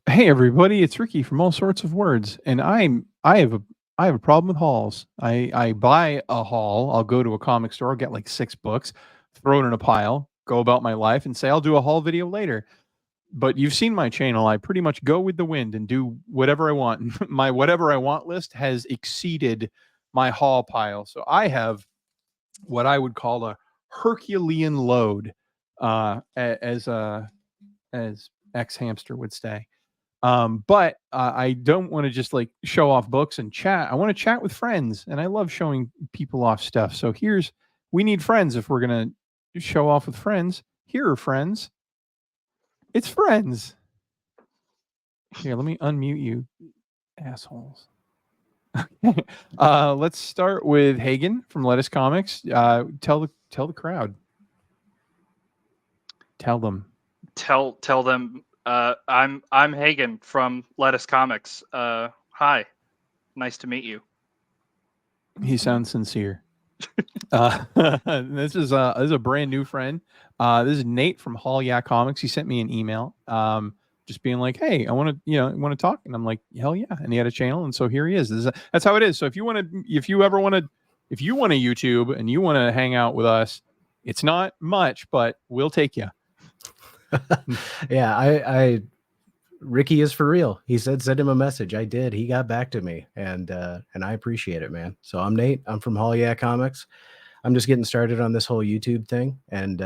Hey everybody, it's Ricky from All Sorts of Words, and I have a problem with hauls. I buy a haul. I'll go to a comic store, get like 6 books, throw it in a pile, go about my life, and say I'll do a haul video later. But you've seen my channel. I pretty much go with the wind and do whatever I want. My whatever I want list has exceeded my haul pile. So I have what I would call a Herculean load, as ex hamster would say. But I don't want to just like show off books and chat. I want to chat with friends, and I love showing people off stuff. So we need friends if we're gonna show off with friends. Here are friends. It's friends. Here, let me unmute you, assholes. Let's start with Hagen from Lettuce Comics. Tell the crowd. Tell them. Tell them I'm Hagen from Lettuce Comics. Hi, nice to meet you. He sounds sincere. This is a brand new friend. This is Nate from Hall Yeah Comics. He sent me an email, just being like, "Hey, I want to, want to talk." And I'm like, "Hell yeah!" And he had a channel, and so here he is. That's how it is. So if you want to, if you ever want to, if you want to YouTube and you want to hang out with us, it's not much, but we'll take you. Yeah, I Ricky is for real. He said send him a message. I did. He got back to me, and I appreciate it, man. So I'm Nate. I'm from Hall Yeah Comics. I'm just getting started on this whole YouTube thing, and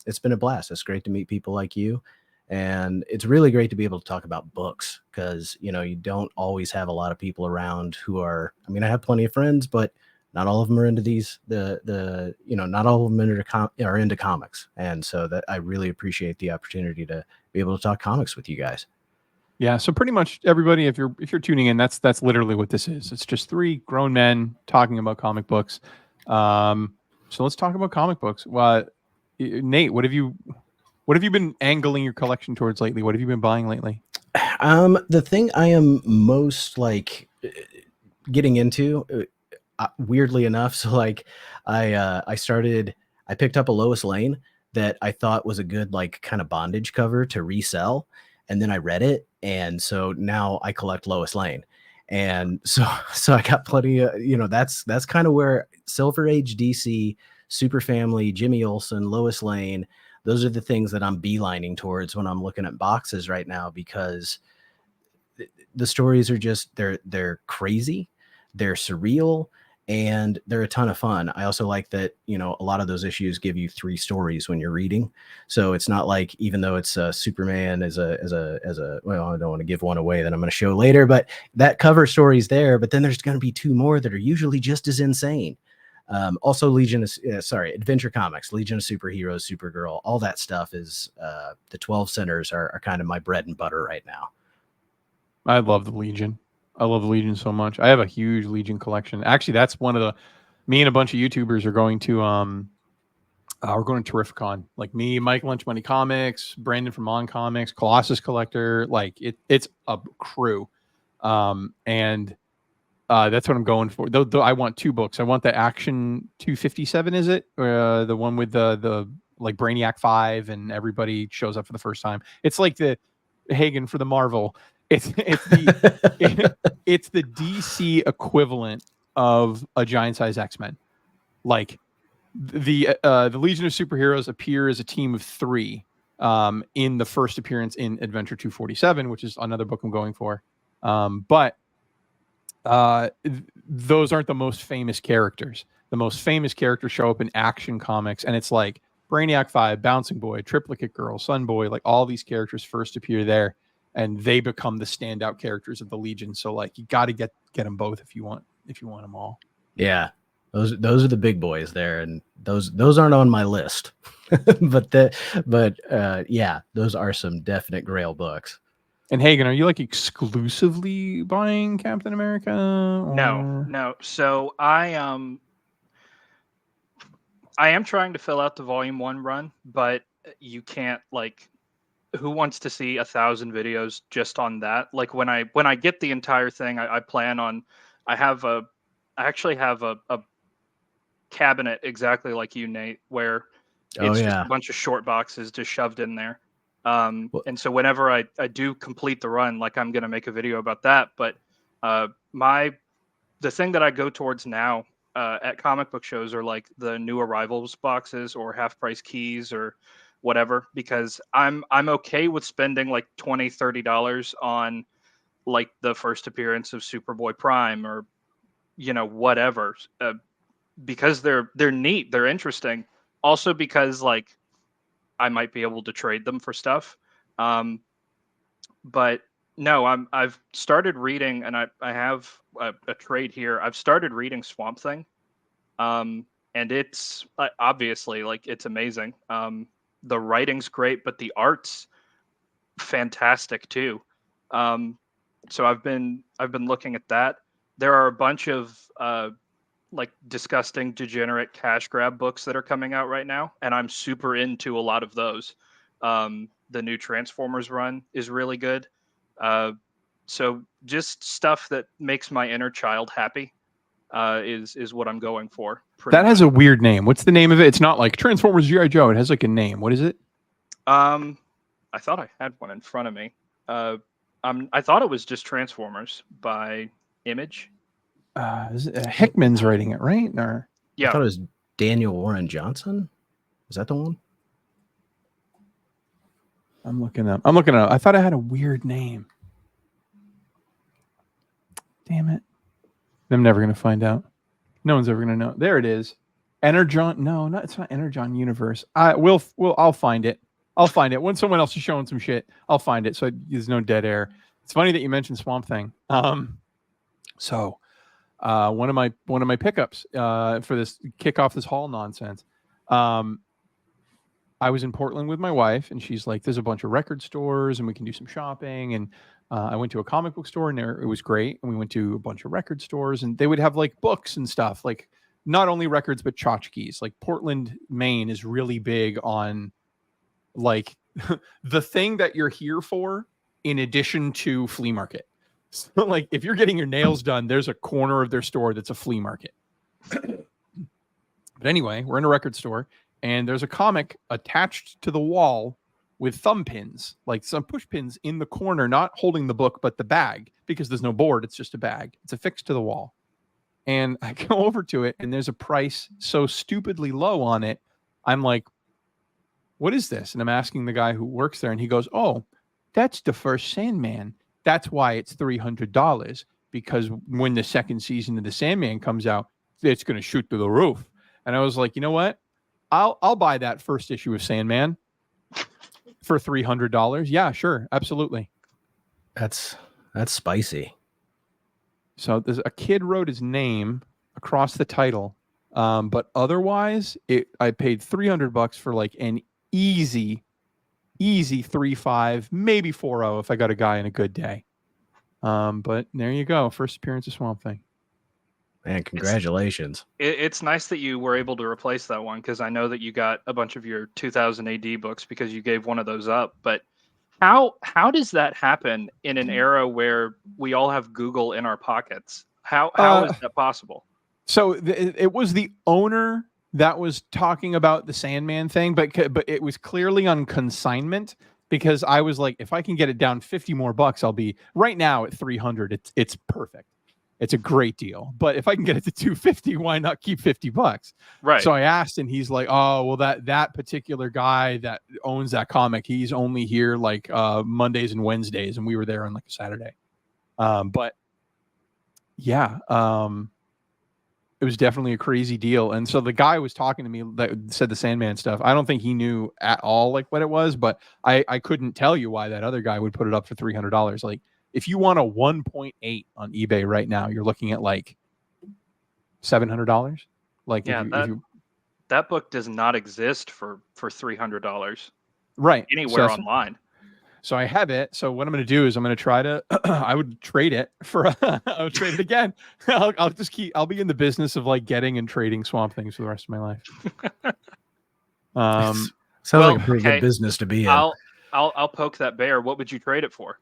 it's been a blast. It's great to meet people like you, and it's really great to be able to talk about books because you don't always have a lot of people around who are. I mean, I have plenty of friends, but not all of them are into not all of them are into comics, and so that I really appreciate the opportunity to be able to talk comics with you guys. Yeah, so pretty much everybody, if you're tuning in, that's literally what this is. It's just 3 grown men talking about comic books. So let's talk about comic books. Nate, what have you been angling your collection towards lately? What have you been buying lately? The thing I am most getting into, weirdly enough, so like I picked up a Lois Lane that I thought was a good like kind of bondage cover to resell, and then I read it, and so now I collect Lois Lane, and so I got plenty of that's kind of where Silver Age DC, Super Family, Jimmy Olsen, Lois Lane. Those are the things that I'm beelining towards when I'm looking at boxes right now because the stories are just they're crazy, they're surreal, and they're a ton of fun. I also like that a lot of those issues give you 3 stories when you're reading, so it's not like even though it's Superman as a well, I don't want to give one away that I'm going to show later, but that cover story's there, but then there's going to be 2 more that are usually just as insane. Also Adventure Comics, Legion of Superheroes, Supergirl, all that stuff is the 12 centers are kind of my bread and butter right now. I love the Legion. I love the Legion so much. I have a huge Legion collection. Actually, that's one of the me and a bunch of YouTubers are going to we're going to Terrificon. Like me, Mike Lunch Money Comics, Brandon from On Comics, Colossus Collector. Like it's a crew. And that's what I'm going for. Though I want 2 books. I want the Action 257. Is it the one with the like Brainiac 5 and everybody shows up for the first time? It's like the Hagen for the Marvel. It's the DC equivalent of a giant size X-Men. Like the Legion of Superheroes appear as a team of 3 in the first appearance in Adventure 247, which is another book I'm going for. But those aren't the most famous characters. The most famous characters show up in Action Comics, and it's like Brainiac 5, Bouncing Boy, Triplicate Girl, Sun Boy, like all these characters first appear there, and they become the standout characters of the Legion. So like you got to get them both if you want them all. Yeah, those are the big boys there, and those aren't on my list, but yeah, those are some definite Grail books. And Hagen, are you like exclusively buying Captain America? Or... No. So I am trying to fill out the Volume 1 run, but you can't like. Who wants to see 1,000 videos just on that? Like when I get the entire thing, I plan on. I actually have a cabinet exactly like you, Nate, where it's just a bunch of short boxes just shoved in there. And so whenever I do complete the run, like I'm going to make a video about that. But the thing that I go towards now at comic book shows are like the new arrivals boxes or half price keys or whatever, because I'm okay with spending like $20-$30 on like the first appearance of Superboy Prime or whatever, because they're neat, they're interesting. Also because like I might be able to trade them for stuff. But no, I've started reading, and I have a trade here. I've started reading Swamp Thing, and it's obviously like it's amazing. The writing's great, but the art's fantastic too. So I've been looking at that. There are a bunch of like disgusting, degenerate cash grab books that are coming out right now, and I'm super into a lot of those. The new Transformers run is really good. So just stuff that makes my inner child happy is what I'm going for. That has a weird name. What's the name of it? It's not like Transformers G.I. Joe. It has like a name. What is it? I thought I had one in front of me. I thought it was just Transformers by Image. Hickman's writing it, right? Or I thought it was Daniel Warren Johnson. Is that the one? I'm looking up. I thought I had a weird name. Damn it. I'm never going to find out. No one's ever going to know. There it is. Energon. No, it's not Energon Universe. I'll find it. I'll find it. When someone else is showing some shit, I'll find it. So there's no dead air. It's funny that you mentioned Swamp Thing. So one of my pickups for this kick off this haul nonsense. I was in Portland with my wife, and she's like, there's a bunch of record stores and we can do some shopping. And I went to a comic book store, and it was great. And we went to a bunch of record stores, and they would have like books and stuff, like not only records, but tchotchkes. Like Portland, Maine is really big on like the thing that you're here for in addition to flea market. So like if you're getting your nails done, there's a corner of their store that's a flea market. But anyway, we're in a record store, and there's a comic attached to the wall with thumb pins, like some push pins in the corner, not holding the book, but the bag, because there's no board. It's just a bag. It's affixed to the wall. And I go over to it, and there's a price so stupidly low on it. I'm like, what is this? And I'm asking the guy who works there, and he goes, oh, that's the first Sandman. That's why it's $300, because when the second season of the Sandman comes out, it's going to shoot through the roof. And I was like, you know what? I'll buy that first issue of Sandman for $300. Yeah, sure. Absolutely. That's spicy. So there's a kid wrote his name across the title. But otherwise I paid $300 for like an easy 3.5, maybe 4.0 if I got a guy in a good day. But there you go. First appearance of Swamp Thing. Man, congratulations. It's nice that you were able to replace that one, because I know that you got a bunch of your 2000 AD books because you gave one of those up. But how does that happen in an era where we all have Google in our pockets? How is that possible? So it was the owner that was talking about the Sandman thing, but it was clearly on consignment, because I was like, if I can get it down 50 more bucks, I'll be right now at 300. It's perfect. It's a great deal. But if I can get it to 250, why not keep $50? Right. So I asked, and he's like, oh, well, that particular guy that owns that comic, he's only here like Mondays and Wednesdays, and we were there on like a Saturday. But yeah, it was definitely a crazy deal. And so the guy was talking to me that said the Sandman stuff. I don't think he knew at all like what it was, but I couldn't tell you why that other guy would put it up for $300. Like, if you want a 1.8 on eBay right now, you're looking at like $700. Like, yeah, that book does not exist for $300, right, anywhere online. So I have it. So what I'm going to do is I'm going to try to. I would trade it for. I'll trade it again. I'll be in the business of like getting and trading Swamp Things for the rest of my life. Sounds like a pretty good business to be in. I'll poke that bear. What would you trade it for?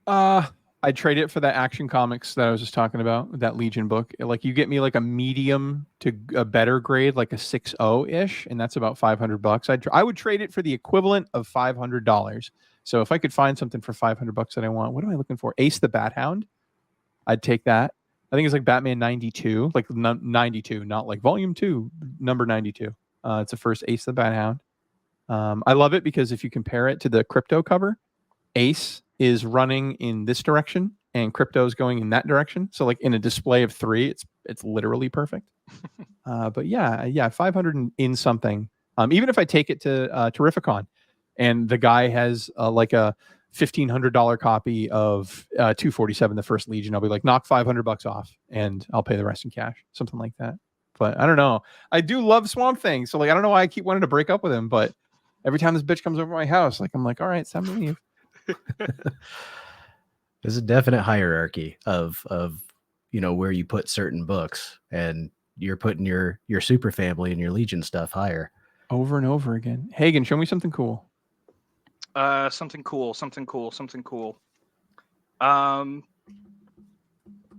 I I'd trade it for that Action Comics that I was just talking about, that Legion book. Like you get me like a medium to a better grade, like a 6.0 ish, and that's about $500. I would trade it for the equivalent of $500. So if I could find something for $500 that I want, what am I looking for? Ace the Bat Hound. I'd take that. I think it's like Batman 92, like 92, not like Volume 2, number 92. It's the first Ace the Bat Hound. I love it because if you compare it to the Crypto cover, Ace is running in this direction and Crypto is going in that direction. So like in a display of 3, it's literally perfect. But yeah, 500 in something. Even if I take it to Terrificon and the guy has like a $1,500 copy of 247, the first Legion, I'll be like, knock $500 off and I'll pay the rest in cash, something like that. But I don't know. I do love Swamp Thing, so like I don't know why I keep wanting to break up with him, but every time this bitch comes over my house, like I'm like, all right, it's time to leave. There's a definite hierarchy of where you put certain books, and you're putting your Super Family and your Legion stuff higher. Over and over again. Hagen, show me something cool. Something cool.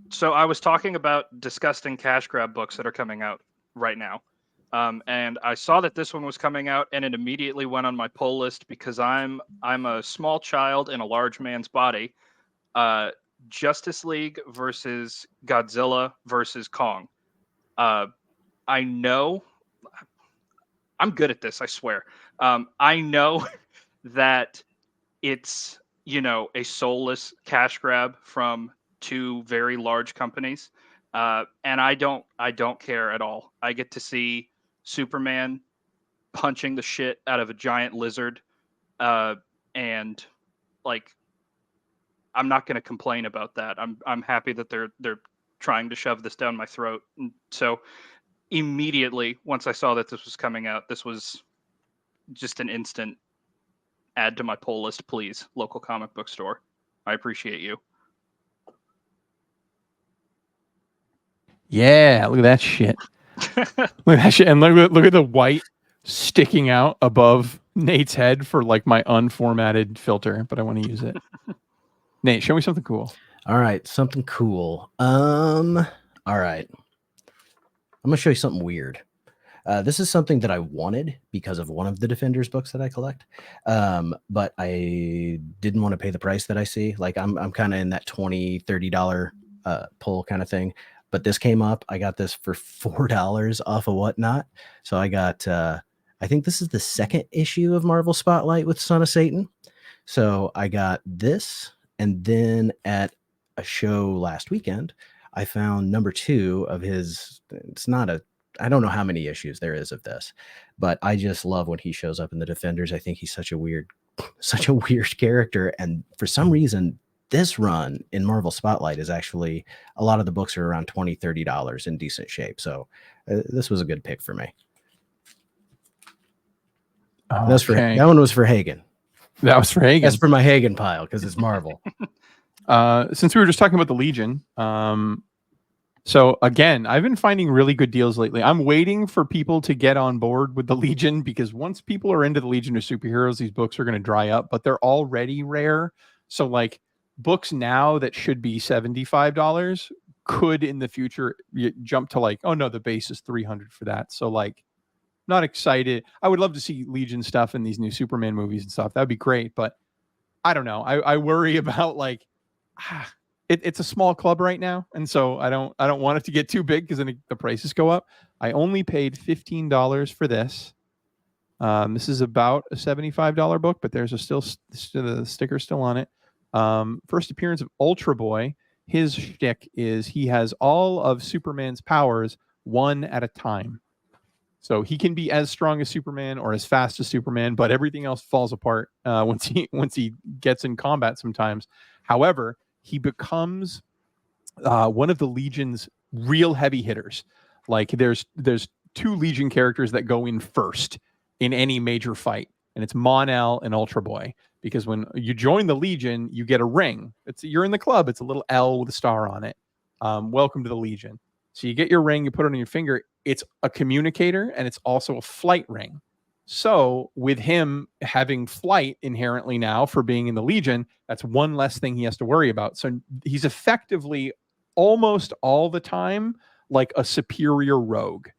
So I was talking about disgusting cash grab books that are coming out right now. And I saw that this one was coming out, and it immediately went on my pull list because I'm a small child in a large man's body. Justice League versus Godzilla versus Kong. I know I'm good at this, I swear. I know that it's, a soulless cash grab from 2 very large companies. And I don't care at all. I get to see Superman punching the shit out of a giant lizard. And like, I'm not going to complain about that. I'm happy that they're trying to shove this down my throat. And so immediately once I saw that this was coming out, this was just an instant add to my pull list, please, local comic book store. I appreciate you. Yeah, look at that shit. Look at that shit. And look at the white sticking out above Nate's head for like my unformatted filter, but I want to use it. Nate, show me something cool. All right, something cool. All right. I'm gonna show you something weird. This is something that I wanted because of one of the Defenders books that I collect, but I didn't want to pay the price that I see. Like I'm kind of in that $20-$30 pull kind of thing. But this came up. I got this for $4 off of Whatnot. So I got, I think this is the second issue of Marvel Spotlight with Son of Satan. So I got this, and then at a show last weekend, I found number 2 of his. It's not a. I don't know how many issues there is of this, but I just love when he shows up in the Defenders. I think he's such a weird character, and for some reason, this run in Marvel Spotlight is actually, a lot of the books are around $20-$30 in decent shape. So this was a good pick for me. Okay. That one was for Hagen. That was for Hagen. That's for my Hagen pile because it's Marvel. Since we were just talking about the Legion, so again, I've been finding really good deals lately. I'm waiting for people to get on board with the Legion because once people are into the Legion of Superheroes, these books are going to dry up, but they're already rare. So like books now that should be $75 could in the future jump to like, oh no, the base is $300 for that. So like, not excited. I would love to see Legion stuff in these new Superman movies and stuff. That would be great, but I don't know. I worry about like, it's a small club right now, and so I don't want it to get too big because then the prices go up. I only paid $15 for this. This is about a $75 book, but there's the sticker still on it. First appearance of Ultra Boy. His shtick is he has all of Superman's powers one at a time. So he can be as strong as Superman or as fast as Superman, but everything else falls apart once he gets in combat sometimes. However, he becomes one of the Legion's real heavy hitters. Like there's 2 Legion characters that go in first in any major fight, and it's Mon-El and Ultra Boy. Because when you join the Legion, you get a ring. You're in the club. It's a little L with a star on it. Welcome to the Legion. So you get your ring, you put it on your finger. It's a communicator, and it's also a flight ring. So with him having flight inherently now for being in the Legion, that's one less thing he has to worry about. So he's effectively almost all the time like a superior rogue.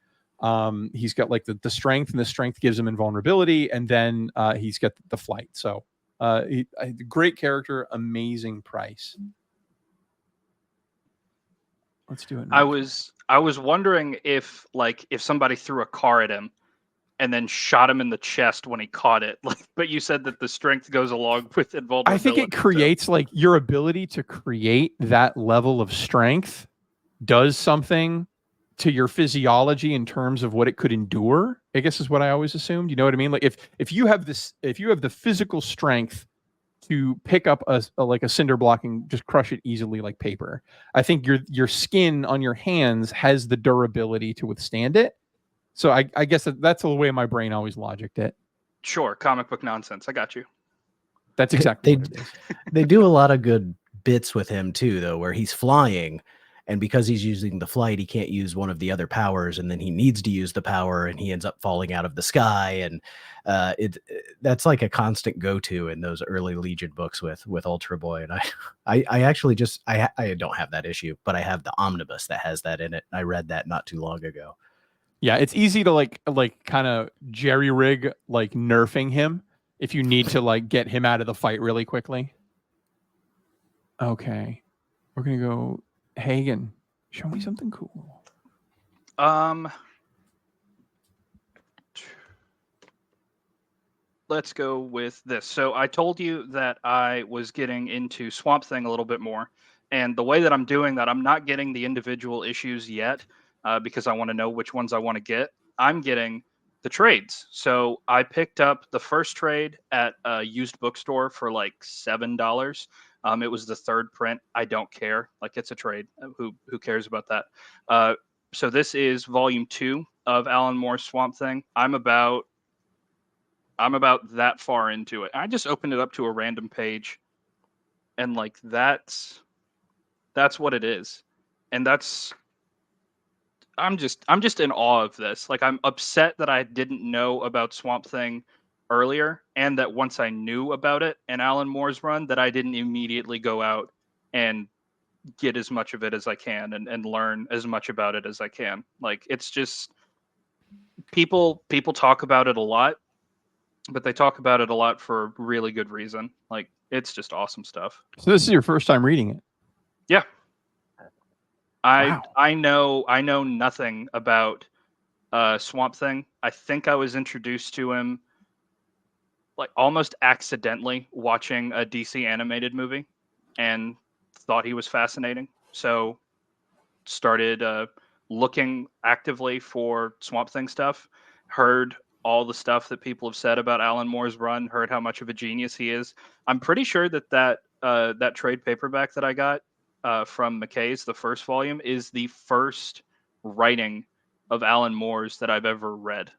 He's got like the strength, and the strength gives him invulnerability, and then he's got the flight. So great character, amazing price. Let's do it. I was wondering if somebody threw a car at him and then shot him in the chest when he caught it. But you said that the strength goes along with invulnerability. I think it creates like your ability to create that level of strength does something to your physiology in terms of what it could endure, I guess is what I always assumed. You know what I mean? Like if you have the physical strength to pick up a like a cinder block and just crush it easily like paper, I think your skin on your hands has the durability to withstand it. So I guess that's the way my brain always logicked it. Sure, comic book nonsense. I got you. That's exactly what it is. They do a lot of good bits with him too, though, where he's flying, and because he's using the flight, he can't use one of the other powers, and then he needs to use the power, and he ends up falling out of the sky, and that's like a constant go-to in those early Legion books with Ultra Boy. And I actually just I don't have that issue, but I have the omnibus that has that in it. I read that not too long ago. Yeah, it's easy to like kind of jerry rig like nerfing him if you need to like get him out of the fight really quickly. Okay, we're gonna go Hagen. Show me something cool. Let's go with this. So I told you that I was getting into Swamp Thing a little bit more, and the way that I'm doing that, I'm not getting the individual issues yet because I want to know which ones I want to get. I'm getting the trades. So I picked up the first trade at a used bookstore for like $7. It was the third print. I don't care. Like, it's a trade. Who cares about that? So this is volume 2 of Alan Moore's Swamp Thing. I'm about that far into it. I just opened it up to a random page, and like that's what it is. And I'm just in awe of this. Like, I'm upset that I didn't know about Swamp Thing earlier, and that once I knew about it and Alan Moore's run, that I didn't immediately go out and get as much of it as I can and learn as much about it as I can. Like, it's just people talk about it a lot, but they talk about it a lot for a really good reason. Like, it's just awesome stuff. So this is your first time reading it? Yeah. Wow. I know nothing about Swamp Thing. I think I was introduced to him like almost accidentally watching a DC animated movie and thought he was fascinating. So started looking actively for Swamp Thing stuff, heard all the stuff that people have said about Alan Moore's run, heard how much of a genius he is. I'm pretty sure that trade paperback that I got from McKay's, the first volume, is the first writing of Alan Moore's that I've ever read.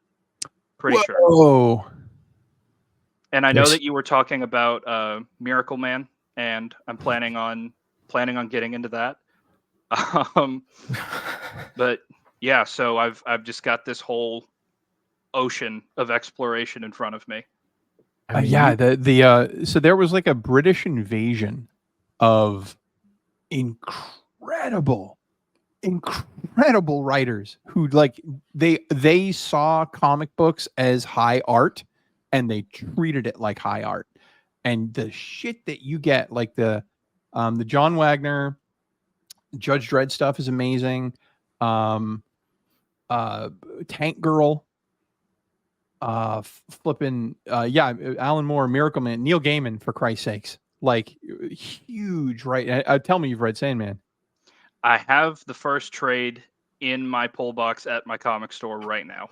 Pretty sure. Oh. And I know that you were talking about Miracle Man, and I'm planning on getting into that. But yeah, so I've just got this whole ocean of exploration in front of me. I mean, so there was like a British invasion of incredible writers who like they saw comic books as high art, and they treated it like high art. And the shit that you get, like the John Wagner, Judge Dredd stuff is amazing. Tank Girl, Alan Moore, Miracle Man, Neil Gaiman, for Christ's sakes, like huge, right? Tell me you've read Sandman. I have the first trade in my pull box at my comic store right now.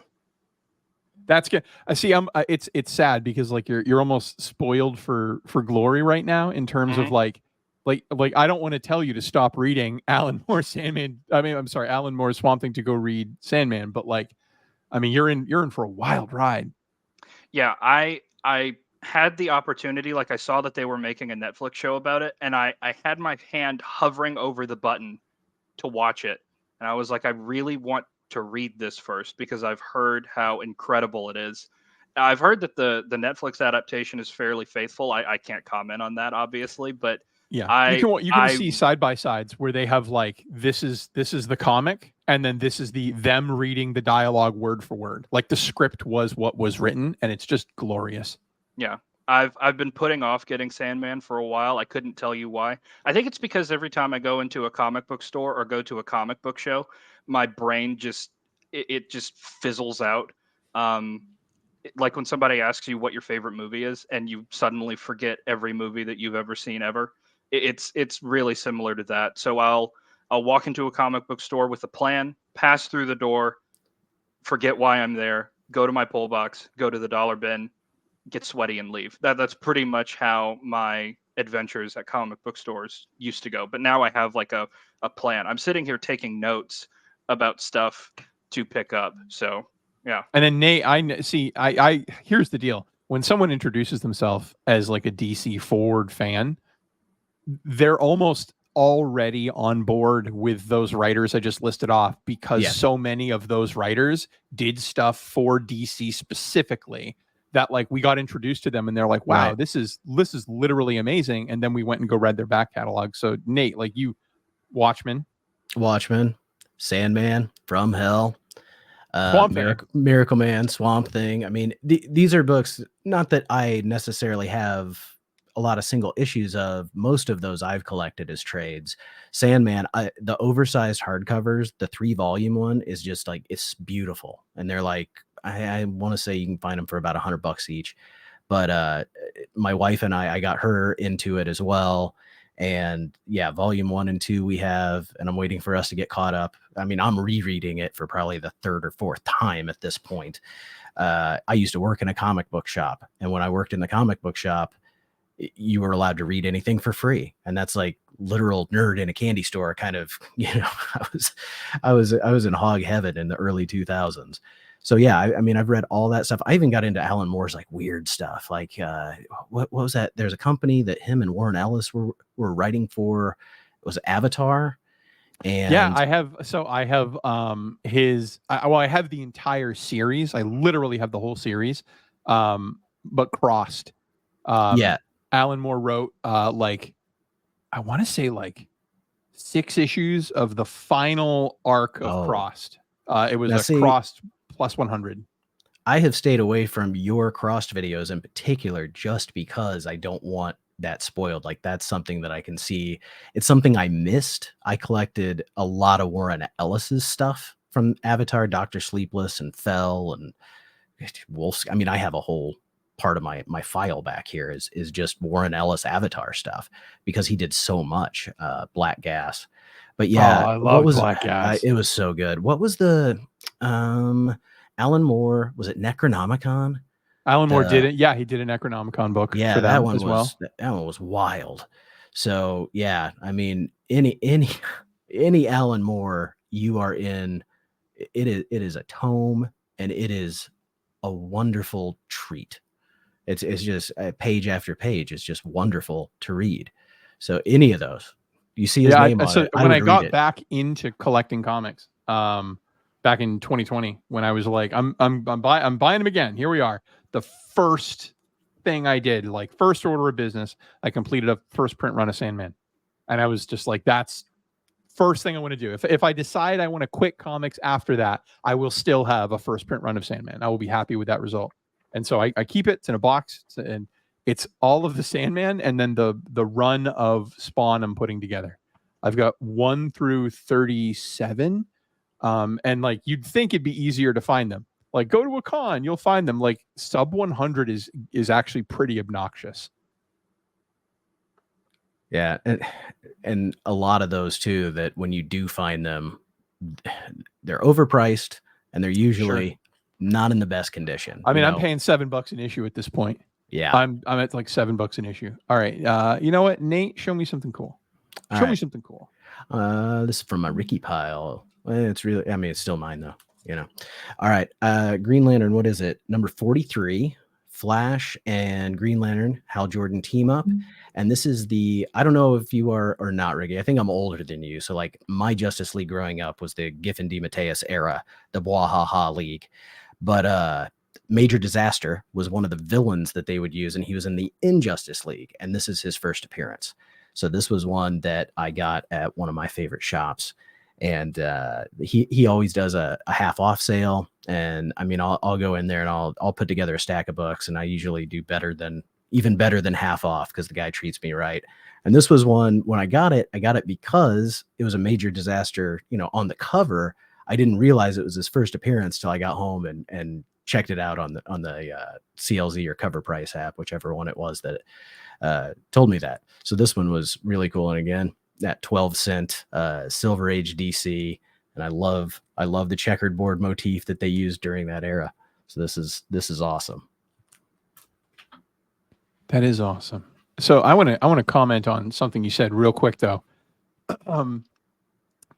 That's good. I see. It's sad because like you're almost spoiled for glory right now in terms of like I don't want to tell you to stop reading Alan Moore Sandman. I mean, I'm sorry, Alan Moore Swamp Thing to go read Sandman, but like, I mean, you're in for a wild ride. Yeah, I had the opportunity, like I saw that they were making a Netflix show about it, and I had my hand hovering over the button to watch it. And I was like, I really want to read this first because I've heard how incredible it is. I've heard that the Netflix adaptation is fairly faithful. I can't comment on that, obviously, but Yeah, you can see side by sides where they have like this is the comic, and then this is them reading the dialogue word for word. Like the script was what was written, and it's just glorious. Yeah. I've been putting off getting Sandman for a while. I couldn't tell you why. I think it's because every time I go into a comic book store or go to a comic book show, my brain just it just fizzles out. Like when somebody asks you what your favorite movie is, and you suddenly forget every movie that you've ever seen ever. It's really similar to that. So I'll walk into a comic book store with a plan, pass through the door, forget why I'm there, go to my pull box, go to the dollar bin, get sweaty and leave. That's pretty much how my adventures at comic book stores used to go. But now I have like a plan. I'm sitting here taking notes about stuff to pick up. So yeah. And then Nate, I here's the deal. When someone introduces themselves as like a DC forward fan, they're almost already on board with those writers I just listed off, because so many of those writers did stuff for DC specifically that like we got introduced to them and they're like, wow, this is literally amazing. And then we went and go read their back catalog. So Nate, like you, Watchmen, Sandman, From Hell, Miracle Man, Swamp Thing. I mean, these are books, not that I necessarily have a lot of single issues of. Most of those I've collected as trades. Sandman, the oversized hardcovers, the 3-volume one is just like, it's beautiful. And they're like, I want to say you can find them for about $100 each. But my wife and I got her into it as well. And yeah, volume 1 and 2 we have, and I'm waiting for us to get caught up. I mean, I'm rereading it for probably the 3rd or 4th time at this point. I used to work in a comic book shop, and when I worked in the comic book shop, you were allowed to read anything for free. And that's like literal nerd in a candy store kind of, I was in hog heaven in the early 2000s. So yeah, I mean, I've read all that stuff. I even got into Alan Moore's like weird stuff. Like what was that? There's a company that him and Warren Ellis were writing for. It was Avatar. And yeah, I have I have the entire series. I literally have the whole series. But Crossed. Alan Moore wrote like, I want to say like 6 issues of the final arc of Crossed. It was Crossed plus 100. I have stayed away from your Crossed videos in particular just because I don't want that spoiled. Like that's something that I can see. It's something I missed. I collected a lot of Warren Ellis's stuff from Avatar, Dr. Sleepless, and Fell, and Wolf's. I mean, I have a whole part of my file back here is just Warren Ellis Avatar stuff because he did so much. Black Gas. But yeah, I love Black Gas. It was so good. What was the Alan Moore? Was it Necronomicon? Alan Moore did it. Yeah, he did a Necronomicon book. Yeah, for that one as was well. That one was wild. So yeah, I mean, any Alan Moore you are in, it is a tome, and it is a wonderful treat. It's just page after page. It's just wonderful to read. So any of those, you see his name on it. When I got back into collecting comics, back in 2020, when I was like, I'm buying them again. Here we are. The first thing I did, like first order of business, I completed a first print run of Sandman, and I was just like, that's first thing I want to do. If I decide I want to quit comics after that, I will still have a first print run of Sandman. I will be happy with that result. And so I keep it. It's in a box, and it's all of the Sandman and then the run of Spawn I'm putting together. I've got 1 through 37. And like, you'd think it'd be easier to find them. Like, go to a con, you'll find them. Like, sub 100 is actually pretty obnoxious. Yeah, and a lot of those too, that when you do find them, they're overpriced and they're usually not in the best condition. I mean, I'm paying $7 an issue at this point. Yeah, I'm at like $7 an issue. All right, you know what, Nate? Show me something cool. Show me something cool. This is from my Ricky pile. It's really, I mean, it's still mine though. You know. All right, Green Lantern. What is it? Number 43. Flash and Green Lantern, Hal Jordan team up. And this is I don't know if you are or not, Ricky. I think I'm older than you. So like my Justice League growing up was the Giffen DeMatteis era, the Bwahaha League. But Major Disaster was one of the villains that they would use, and he was in the Injustice League, and this is his first appearance. So this was one that I got at one of my favorite shops, and he always does a half off sale. And I mean, I'll go in there and I'll put together a stack of books, and I usually do even better than half off because the guy treats me right. And this was one, when I got it because it was a Major Disaster, on the cover. I didn't realize it was his first appearance till I got home and checked it out on the CLZ or Cover Price app, whichever one it was that told me that. So this one was really cool. And again, that 12-cent Silver Age DC, and I love the checkered board motif that they used during that era. So this is awesome. That is awesome. So I want to comment on something you said real quick though.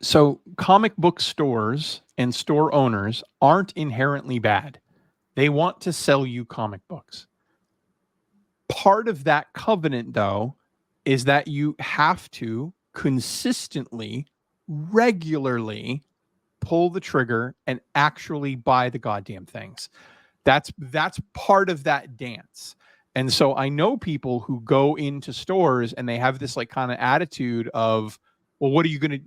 So comic book stores and store owners aren't inherently bad. They want to sell you comic books. Part of that covenant, though, is that you have to consistently, regularly pull the trigger and actually buy the goddamn things. That's part of that dance. And so I know people who go into stores and they have this like kind of attitude of, well, what are you gonna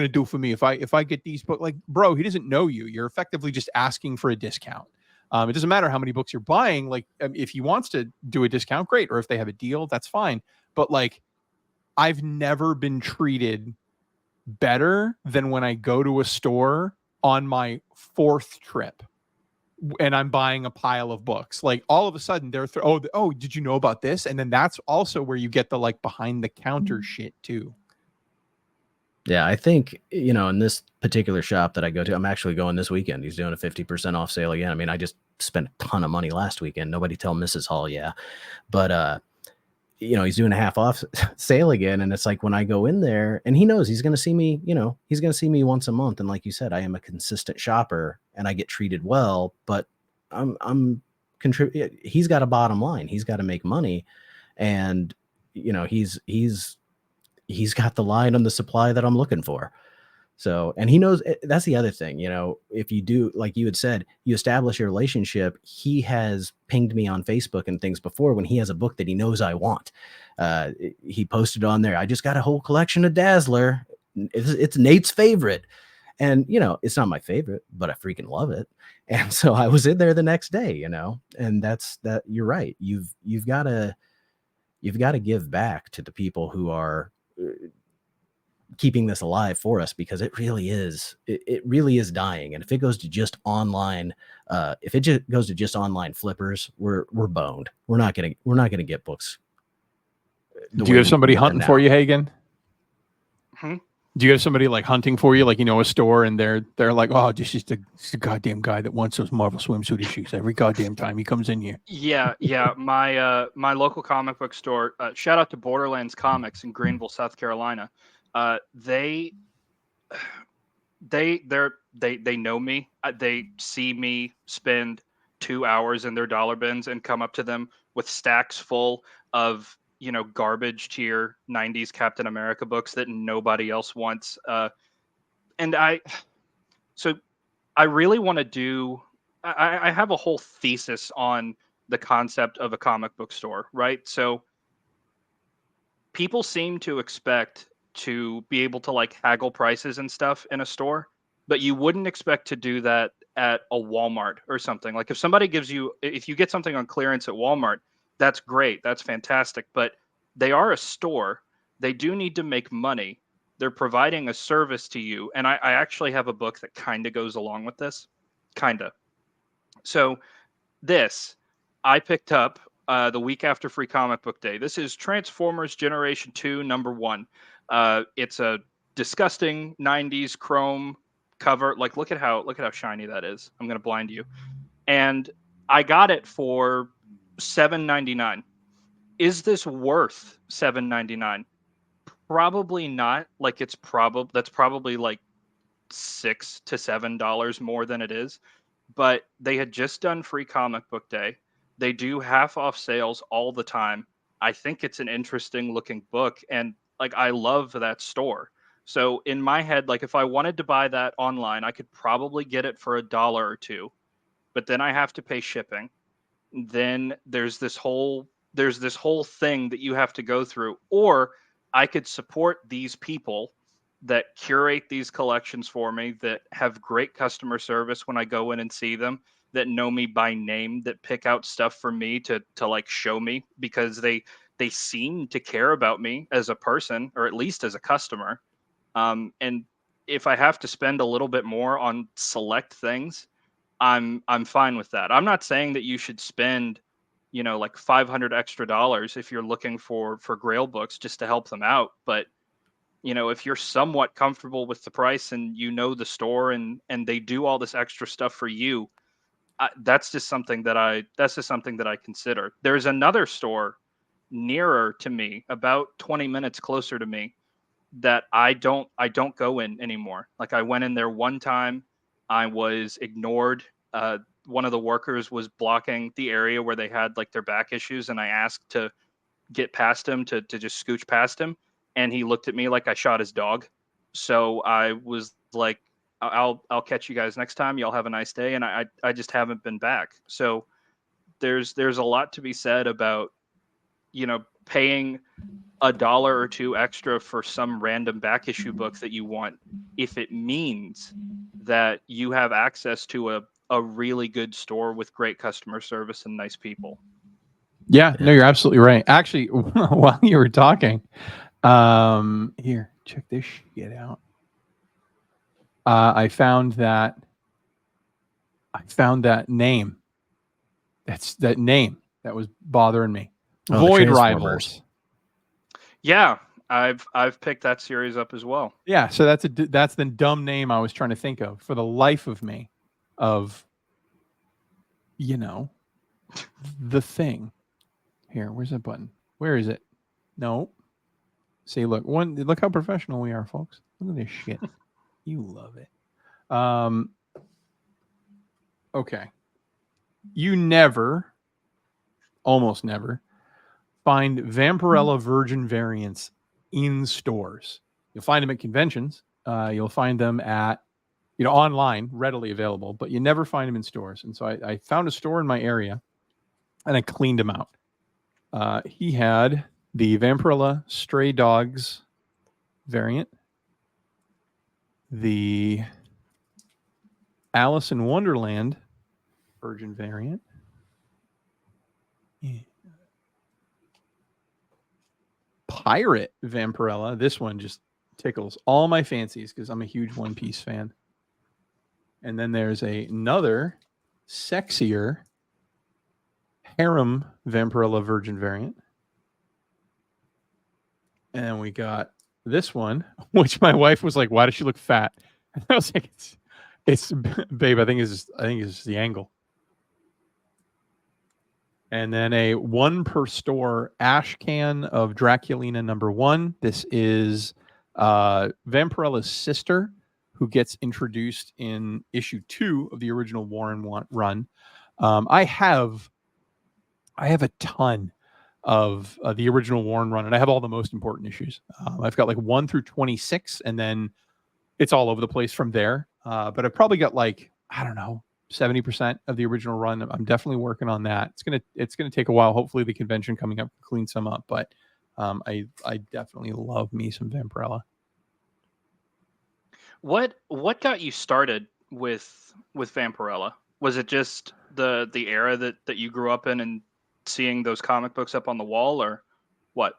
do for me if I get these books? Like, bro, he doesn't know you. You're effectively just asking for a discount. It doesn't matter how many books you're buying. Like, if he wants to do a discount, great. Or if they have a deal, that's fine. But like, I've never been treated better than when I go to a store on my 4th trip and I'm buying a pile of books. Like, all of a sudden they're oh, did you know about this? And then that's also where you get the like behind the counter shit too. Yeah, I think, in this particular shop that I go to, I'm actually going this weekend. He's doing a 50% off sale again. I mean, I just spent a ton of money last weekend. Nobody tell Mrs. Hall, yeah. But, he's doing a half off sale again. And it's like when I go in there, and he knows he's going to see me, he's going to see me once a month. And like you said, I am a consistent shopper and I get treated well, but he's got a bottom line. He's got to make money. And, he's got the line on the supply that I'm looking for. So, and he knows that's the other thing, if you do, like you had said, you establish a relationship. He has pinged me on Facebook and things before when he has a book that he knows I want. He posted on there, I just got a whole collection of Dazzler. It's Nate's favorite. And, it's not my favorite, but I freaking love it. And so I was in there the next day, and that's that. You're right. You've got to give back to the people who are keeping this alive for us, because it really is dying. And if it goes to just online, goes to just online flippers, we're boned. We're not gonna get books. Do you have somebody hunting for you, Hagen? Hmm? Do you have somebody like hunting for you, like, a store, and they're like, oh, this is the goddamn guy that wants those Marvel swimsuit issues every goddamn time he comes in here? Yeah. My local comic book store. Shout out to Borderlands Comics in Greenville, South Carolina. They know me. They see me spend 2 hours in their dollar bins and come up to them with stacks full of garbage tier 90s Captain America books that nobody else wants. And I really want to do. I have a whole thesis on the concept of a comic book store, right? So people seem to expect to be able to like haggle prices and stuff in a store, but you wouldn't expect to do that at a Walmart or something. Like if you get something on clearance at Walmart, that's great. That's fantastic. But they are a store. They do need to make money. They're providing a service to you. And I actually have a book that kind of goes along with this. Kind of. So I picked up the week after Free Comic Book Day. This is Transformers Generation 2, number 1. It's a disgusting 90s chrome cover. Like, look at how shiny that is. I'm going to blind you. And I got it for $7.99. Is this worth $7.99? Probably not. Like, that's probably like $6 to $7 more than it is. But they had just done Free Comic Book Day. They do half off sales all the time. I think it's an interesting looking book, and like, I love that store. So in my head, like, if I wanted to buy that online, I could probably get it for $1 or $2. but then I have to pay shipping. Then there's this whole thing that you have to go through. Or I could support these people that curate these collections for me, that have great customer service when I go in and see them, that know me by name, that pick out stuff for me to like show me, because they seem to care about me as a person, or at least as a customer. And if I have to spend a little bit more on select things, I'm fine with that. I'm not saying that you should spend, like $500 extra if you're looking for Grail books just to help them out. But if you're somewhat comfortable with the price, and the store, and they do all this extra stuff for you, that's just something that I consider. There's another store nearer to me, about 20 minutes closer to me, that I don't go in anymore. Like, I went in there one time, I was ignored. One of the workers was blocking the area where they had like their back issues, and I asked to get past him, to just scooch past him, and he looked at me like I shot his dog. So I was like, I'll catch you guys next time. Y'all have a nice day. And I just haven't been back. So there's a lot to be said about, paying $1 or $2 extra for some random back issue book that you want, if it means that you have access to a really good store with great customer service and nice people. Yeah, no, you're absolutely right. Actually, while you were talking, here, check this shit out. I found that name. That's that name that was bothering me. Oh, Void Transformers. Rivals. Yeah, I've picked that series up as well. Yeah, so that's the dumb name I was trying to think of for the life of me, of the thing. Here, where's that button? Where is it? No. See, look how professional we are, folks. Look at this shit. You love it. Okay. You almost never find Vampirella Virgin variants in stores. You'll find them at conventions. You'll find them at, online, readily available, but you never find them in stores. And so I found a store in my area, and I cleaned them out. He had the Vampirella Stray Dogs variant, the Alice in Wonderland Virgin variant, Pirate Vampirella. This one just tickles all my fancies because I'm a huge One Piece fan. And then there's another sexier Harem Vampirella Virgin variant. And we got this one, which my wife was like, "Why does she look fat?" And I was like, "It's babe. I think it's just the angle." And then a 1 per store ash can of Draculina #1. This is Vampirella's sister, who gets introduced in issue 2 of the original Warren run. I have a ton of the original Warren run, and I have all the most important issues. I've got like 1 through 26, and then it's all over the place from there. But I've probably got like, I don't know, 70% of the original run. I'm definitely working on that. It's gonna take a while. Hopefully the convention coming up can clean some up, but I definitely love me some Vampirella. What got you started with Vampirella? Was it just the era that you grew up in and seeing those comic books up on the wall, or what?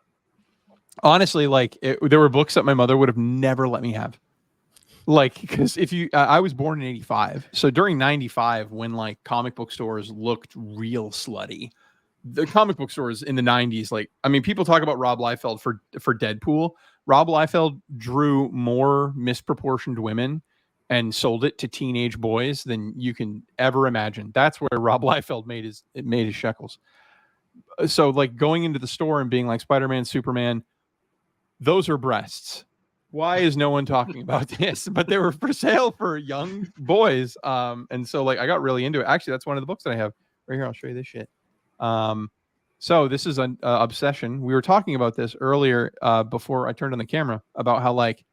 Honestly, like there were books that my mother would have never let me have. Like, because I was born in 85. So during 95, when like comic book stores looked real slutty, the comic book stores in the 90s, like, I mean, people talk about Rob Liefeld for Deadpool. Rob Liefeld drew more misproportioned women and sold it to teenage boys than you can ever imagine. That's where Rob Liefeld made his shekels. So like going into the store and being like, Spider-Man, Superman, those are breasts. Why is no one talking about this? But they were for sale for young boys. And so like I got really into it. Actually, that's one of the books that I have right here. I'll show you this shit. So this is an obsession. We were talking about this earlier before I turned on the camera about how like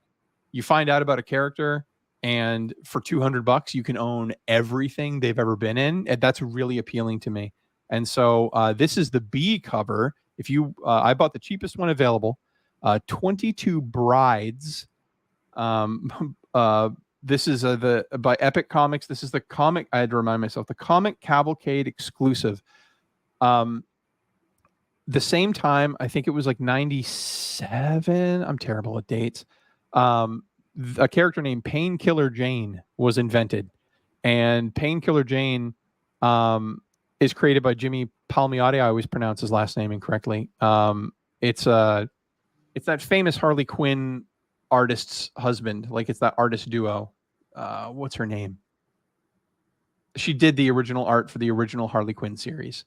you find out about a character and for $200 you can own everything they've ever been in, and that's really appealing to me. And so this is the B cover. If you I bought the cheapest one available, 22 Brides. This is the by Epic Comics. This is the comic, I had to remind myself, the Comic Cavalcade exclusive. The same time, I think it was like 97. I'm terrible at dates. A character named Painkiller Jane was invented, and Painkiller Jane is created by Jimmy Palmiotti. I always pronounce his last name incorrectly. It's that famous Harley Quinn artist's husband. Like, it's that artist duo. What's her name? She did the original art for the original Harley Quinn series,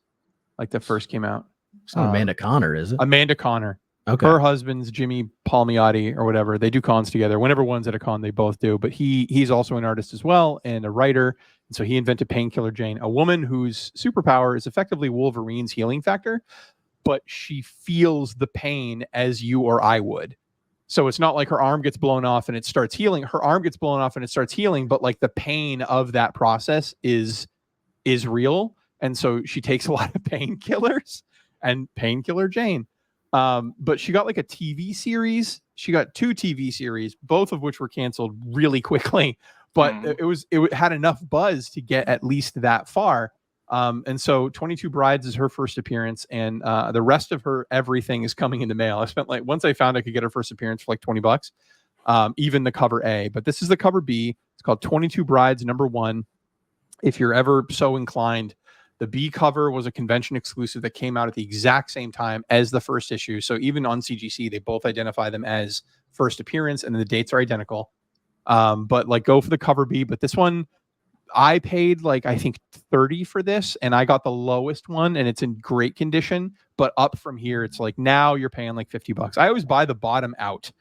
like that first came out. It's not Amanda Connor, is it? Amanda Connor. Okay. Her husband's Jimmy Palmiotti or whatever. They do cons together. Whenever one's at a con, they both do. But he's also an artist as well and a writer. And so he invented Painkiller Jane, a woman whose superpower is effectively Wolverine's healing factor, but she feels the pain as you or I would. So it's not like her arm gets blown off and it starts healing. Her arm gets blown off and it starts healing, but like the pain of that process is real. And so she takes a lot of painkillers, and Painkiller Jane. But she got like a TV series. She got 2 TV series, both of which were canceled really quickly. But it had enough buzz to get at least that far. And so 22 Brides is her first appearance, and the rest of her everything is coming in the mail. I spent once I found I could get her first appearance for like $20, even the cover A. But this is the cover B. It's called 22 Brides #1. If you're ever so inclined, the B cover was a convention exclusive that came out at the exact same time as the first issue. So even on CGC, they both identify them as first appearance, and the dates are identical. But like, go for the cover B. But this one, I paid like, I think 30 for this, and I got the lowest one, and it's in great condition. But up from here, it's like, now you're paying like $50. I always buy the bottom out.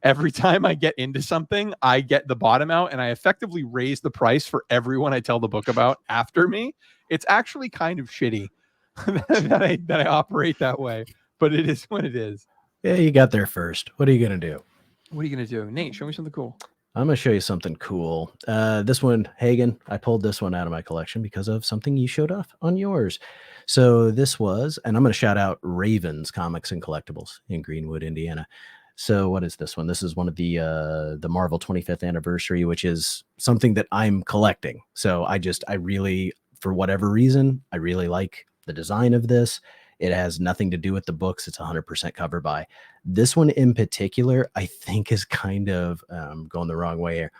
Every time I get into something, I get the bottom out, and I effectively raise the price for everyone I tell the book about after me. It's actually kind of shitty that I operate that way, but it is what it is. Yeah, you got there first. What are you going to do? What are you going to do? Nate, show me something cool. I'm going to show you something cool. This one, Hagen, I pulled this one out of my collection because of something you showed off on yours. So this was, and I'm going to shout out Ravens Comics and Collectibles in Greenwood, Indiana. So what is this one? This is one of the Marvel 25th anniversary, which is something that I'm collecting. So I really, for whatever reason, I really like the design of this. It has nothing to do with the books. It's 100% cover by. This one in particular, I think, is kind of going the wrong way here.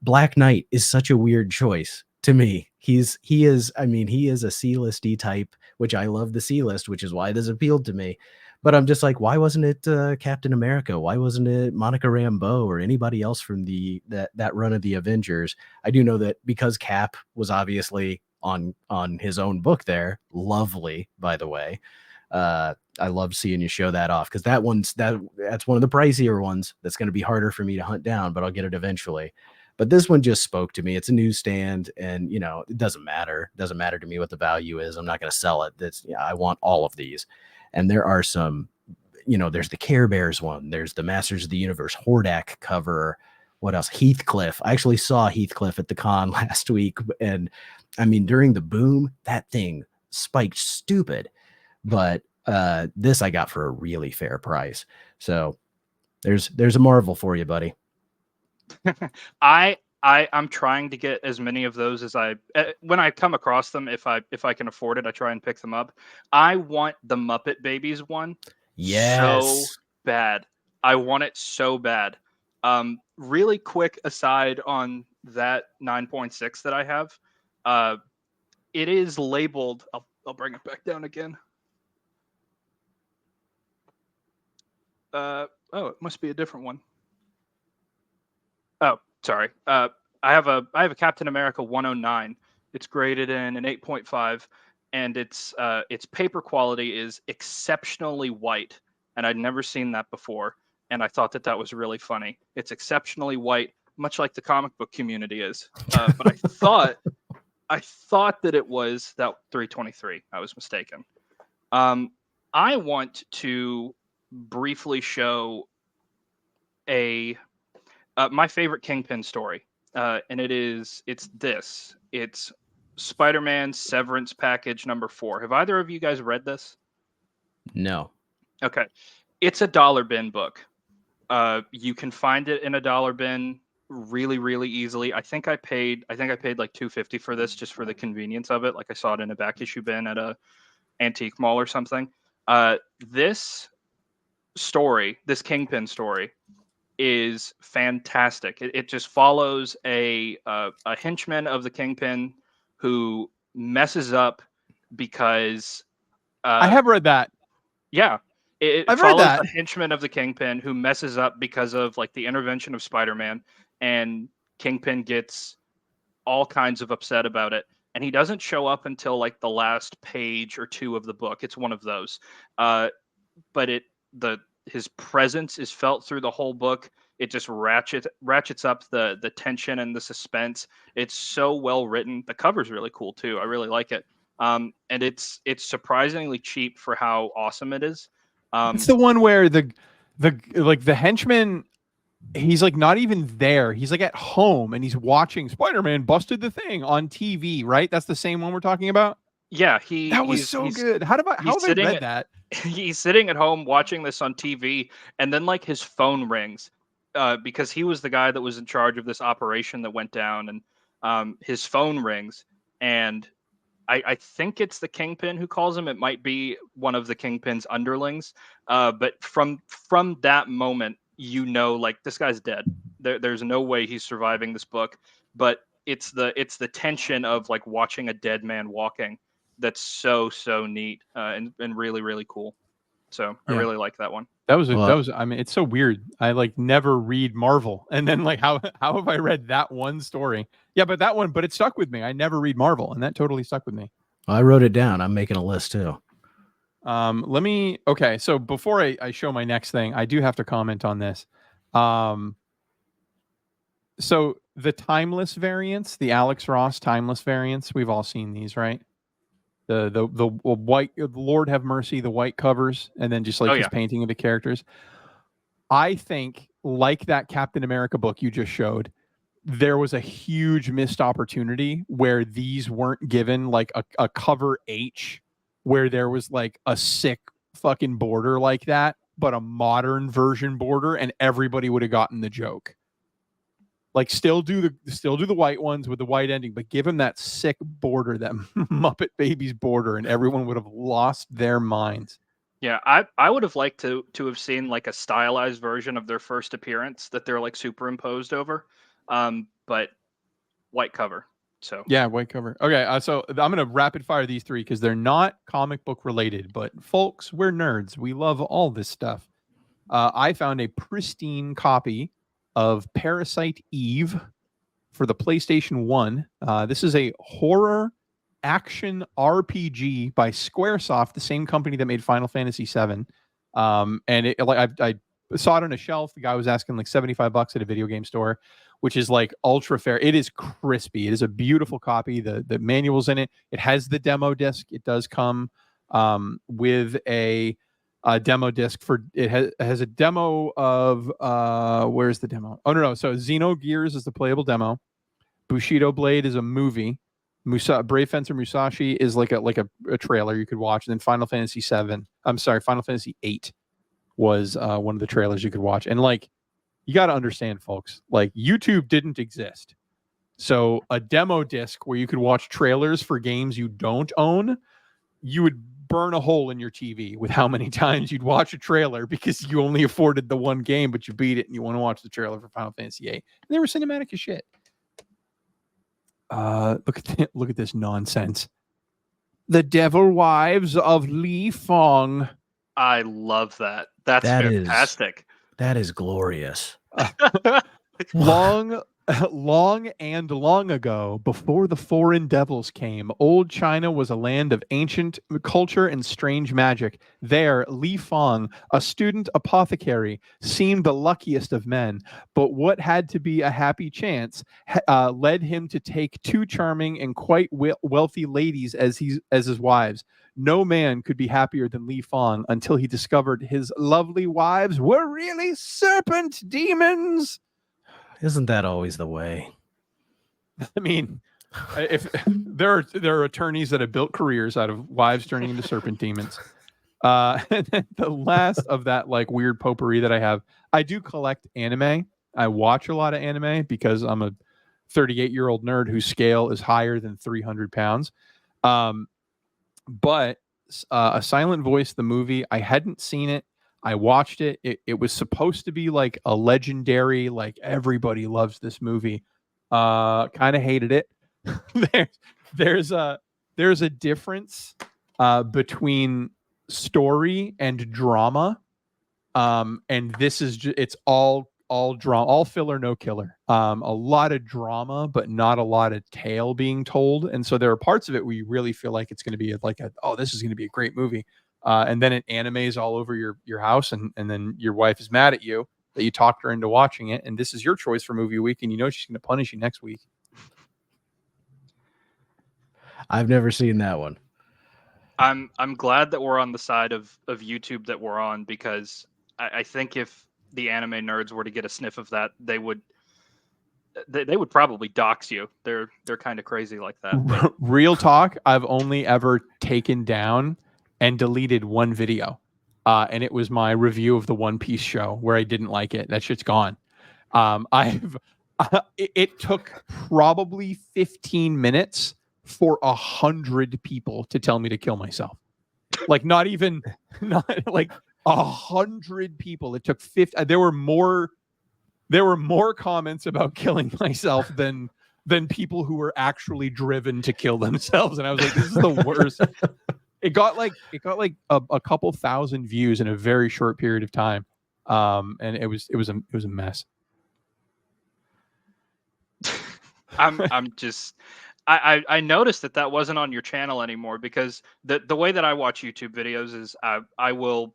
Black Knight is such a weird choice to me. He is a C-list-y type, which I love the C-list, which is why this appealed to me. But I'm just like, why wasn't it Captain America? Why wasn't it Monica Rambeau or anybody else from that run of the Avengers? I do know that because Cap was obviously on his own book there. Lovely, by the way. I love seeing you show that off, because that's one of the pricier ones that's going to be harder for me to hunt down, but I'll get it eventually. But this one just spoke to me. It's a newsstand, and it doesn't matter. It doesn't matter to me what the value is. I'm not going to sell it. I want all of these. And there are some, there's the Care Bears one. There's the Masters of the Universe Hordak cover. What else? Heathcliff. I actually saw Heathcliff at the con last week. And I mean, during the boom, that thing spiked stupid. But this I got for a really fair price. So there's a Marvel for you, buddy. I'm trying to get as many of those as when I come across them, if I can afford it, I try and pick them up. I want the Muppet Babies one. Yes. So bad. I want it so bad. Really quick aside on that 9.6 that I have. It is labeled, I'll bring it back down again. Oh, it must be a different one. Oh, sorry. I have a Captain America 109. It's graded in an 8.5, and its paper quality is exceptionally white, and I'd never seen that before, and I thought that was really funny. It's exceptionally white, much like the comic book community is. But I thought that it was that 323. I was mistaken. I want to briefly show my favorite Kingpin story. and it's Spider-Man Severance Package number 4. Have either of you guys read this? No. Okay, it's a dollar bin book. You can find it in a dollar bin really, really easily. I think I paid like $2.50 for this just for the convenience of it. Like I saw it in a back issue bin at a antique mall or something. This Kingpin story, is fantastic. It just follows a henchman of the Kingpin who messes up because I have read that. yeah, it I've read follows that. a henchman of the Kingpin who messes up because of like the intervention of Spider-Man, and Kingpin gets all kinds of upset about it. And he doesn't show up until like the last page or two of the book. It's one of those. But his presence is felt through the whole book. It just ratchets up the tension and the suspense. It's so well written. The cover's really cool too. I really like it. And it's surprisingly cheap for how awesome it is. It's the one where the henchman, he's like not even there. He's like at home and he's watching Spider-Man busted the thing on TV, right? That's the same one we're talking about. Yeah, that was so good. How have I read that? He's sitting at home watching this on TV, and then like his phone rings, because he was the guy that was in charge of this operation that went down, and his phone rings, and I think it's the Kingpin who calls him. It might be one of the Kingpin's underlings, but from that moment, you know, like this guy's dead. There's no way he's surviving this book. But it's the tension of like watching a dead man walking. That's so neat, and really, really cool. So I really like that one. That was I mean, it's so weird. I like never read Marvel, and then like how have I read that one story? Yeah, but it stuck with me. I never read Marvel, and that totally stuck with me. I wrote it down. I'm making a list too. Okay, so before I show my next thing, I do have to comment on this. So the timeless variants, the Alex Ross timeless variants, we've all seen these, right? The white, Lord have mercy, the white covers, and then just like his painting of the characters. I think, like that Captain America book you just showed, there was a huge missed opportunity where these weren't given like a cover H, where there was like a sick fucking border like that, but a modern version border, and everybody would have gotten the joke. Like still do the white ones with the white ending, but give him that sick border, that Muppet Babies border, and everyone would have lost their minds. Yeah, I would have liked to have seen like a stylized version of their first appearance that they're like superimposed over, but white cover. So yeah, white cover. Okay, so I'm gonna rapid fire these three because they're not comic book related, but folks, we're nerds. We love all this stuff. I found a pristine copy of Parasite Eve for the PlayStation 1. This is a horror action RPG by Squaresoft, the same company that made Final Fantasy VII. And it, like I saw it on a shelf. The guy was asking like $75 at a video game store, which is like ultra fair. It is crispy. It is a beautiful copy. The manual's in it. It has the demo disc. It does come with a demo disc for it has a demo of where's the demo? Oh no, so Xenogears is the playable demo. Bushido Blade is a movie. Brave Fencer Musashi is like a trailer you could watch. And then Final Fantasy VIII was one of the trailers you could watch. And like, you got to understand, folks, like YouTube didn't exist. So a demo disc where you could watch trailers for games you don't own, you would burn a hole in your TV with how many times you'd watch a trailer because you only afforded the one game, but you beat it and you want to watch the trailer for Final Fantasy VIII. And they were cinematic as shit. Look at this nonsense. The Devil Wives of Li Fong. I love that. That's fantastic. That is glorious. Long ago, before the foreign devils came, old China was a land of ancient culture and strange magic. There, Li Fong, a student apothecary, seemed the luckiest of men, but what had to be a happy chance led him to take two charming and quite wealthy ladies as his wives. No man could be happier than Li Fong until he discovered his lovely wives were really serpent demons. Isn't that always the way? I mean, if there are attorneys that have built careers out of wives turning into serpent demons. And then the last of that like weird potpourri that I have, I do collect anime. I watch a lot of anime because I'm a 38-year-old nerd whose scale is higher than 300 pounds. But A Silent Voice, the movie, I hadn't seen it. I watched it. It was supposed to be like a legendary, like everybody loves this movie. Kind of hated it. there's a difference between story and drama, and this is it's all drama, all filler, no killer. A lot of drama, but not a lot of tale being told. And so there are parts of it where you really feel like it's going to be this is going to be a great movie. And then it animes all over your house, and then your wife is mad at you that you talked her into watching it, and this is your choice for movie week, and you know she's going to punish you next week. I've never seen that one. I'm glad that we're on the side of YouTube that we're on, because I think if the anime nerds were to get a sniff of that, they would probably dox you. They're kind of crazy like that. But. Real talk, I've only ever taken down and deleted one video, and it was my review of the One Piece show where I didn't like it. That shit's gone. It took probably 15 minutes for 100 people to tell me to kill myself. Like not like 100 people. It took 50. There were more comments about killing myself than people who were actually driven to kill themselves. And I was like, this is the worst. It got like a couple thousand views in a very short period of time. And it was a mess. I noticed that wasn't on your channel anymore, because the way that I watch YouTube videos is I will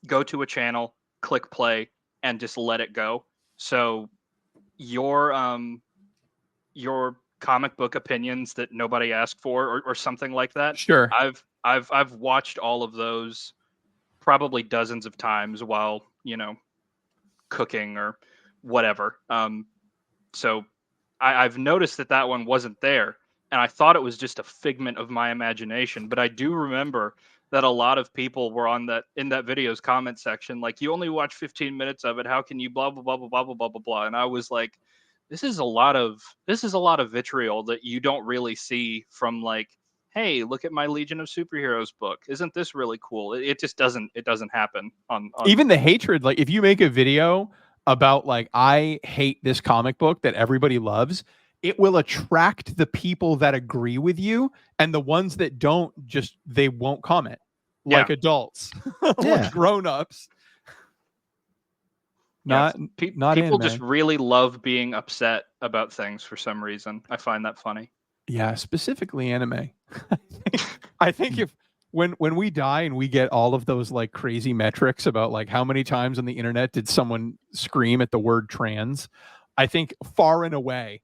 go to a channel, click play, and just let it go. So your comic book opinions that nobody asked for, or something like that. Sure. I've watched all of those probably dozens of times while, cooking or whatever. So I've noticed that one wasn't there, and I thought it was just a figment of my imagination. But I do remember that a lot of people were in that video's comment section, like, you only watch 15 minutes of it. How can you blah blah blah blah blah blah blah blah blah? And I was like, this is a lot of vitriol that you don't really see from, like, hey, look at my Legion of Superheroes book. Isn't this really cool? It just doesn't happen on even the hatred. Like if you make a video about like, I hate this comic book that everybody loves, it will attract the people that agree with you, and the ones that don't, they won't comment. Like adults, like grown-ups. People anime. Just really love being upset about things for some reason. I find that funny. Yeah, specifically anime. I think if when we die and we get all of those like crazy metrics about like how many times on the internet did someone scream at the word trans, I think far and away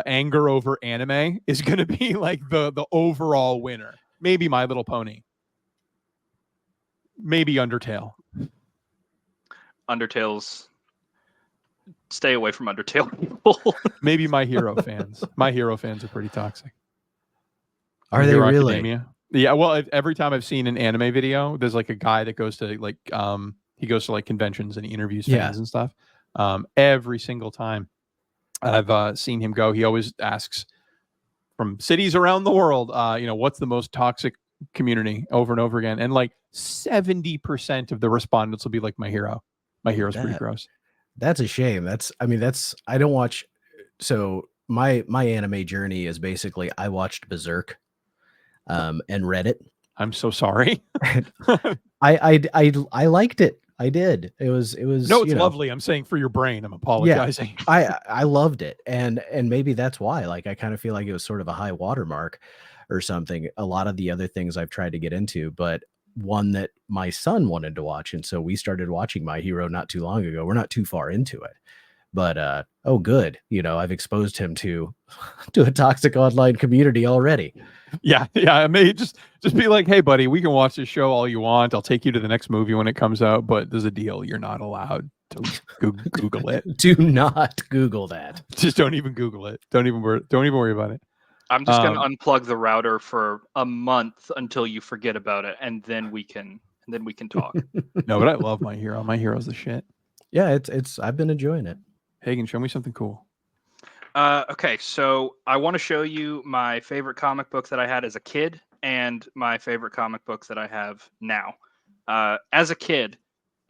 anger over anime is going to be like the overall winner. Maybe My Little Pony. Maybe Undertale. Stay away from Undertale people. Maybe My Hero fans. My Hero fans are pretty toxic. Are they really? Academia. Yeah, well, every time I've seen an anime video, there's like a guy that goes to like he goes to like conventions and he interviews fans and stuff. Every single time I've seen him go, he always asks from cities around the world, what's the most toxic community, over and over again, and like 70% of the respondents will be like, My Hero. My Hero's pretty gross. That's a shame. I don't watch. So my anime journey is basically I watched Berserk. And read it. I'm so sorry. I liked it. I did. It was no, it's lovely. I'm saying for your brain. I'm apologizing. Yeah, I loved it, and maybe that's why. Like I kind of feel like it was sort of a high watermark or something. A lot of the other things I've tried to get into, but one that my son wanted to watch, and so we started watching My Hero not too long ago. We're not too far into it, but good. I've exposed him to a toxic online community already. Yeah. I may just be like, hey, buddy, we can watch this show all you want. I'll take you to the next movie when it comes out, but there's a deal. You're not allowed Google it. Do not Google that. Just don't even Google it. Don't even worry about it. I'm just gonna unplug the router for a month until you forget about it, and then we can talk. No, but I love My Hero. My Hero's the shit. Yeah, it's I've been enjoying it. Hagen, show me something cool. Okay, so I want to show you my favorite comic book that I had as a kid and my favorite comic book that I have now. As a kid,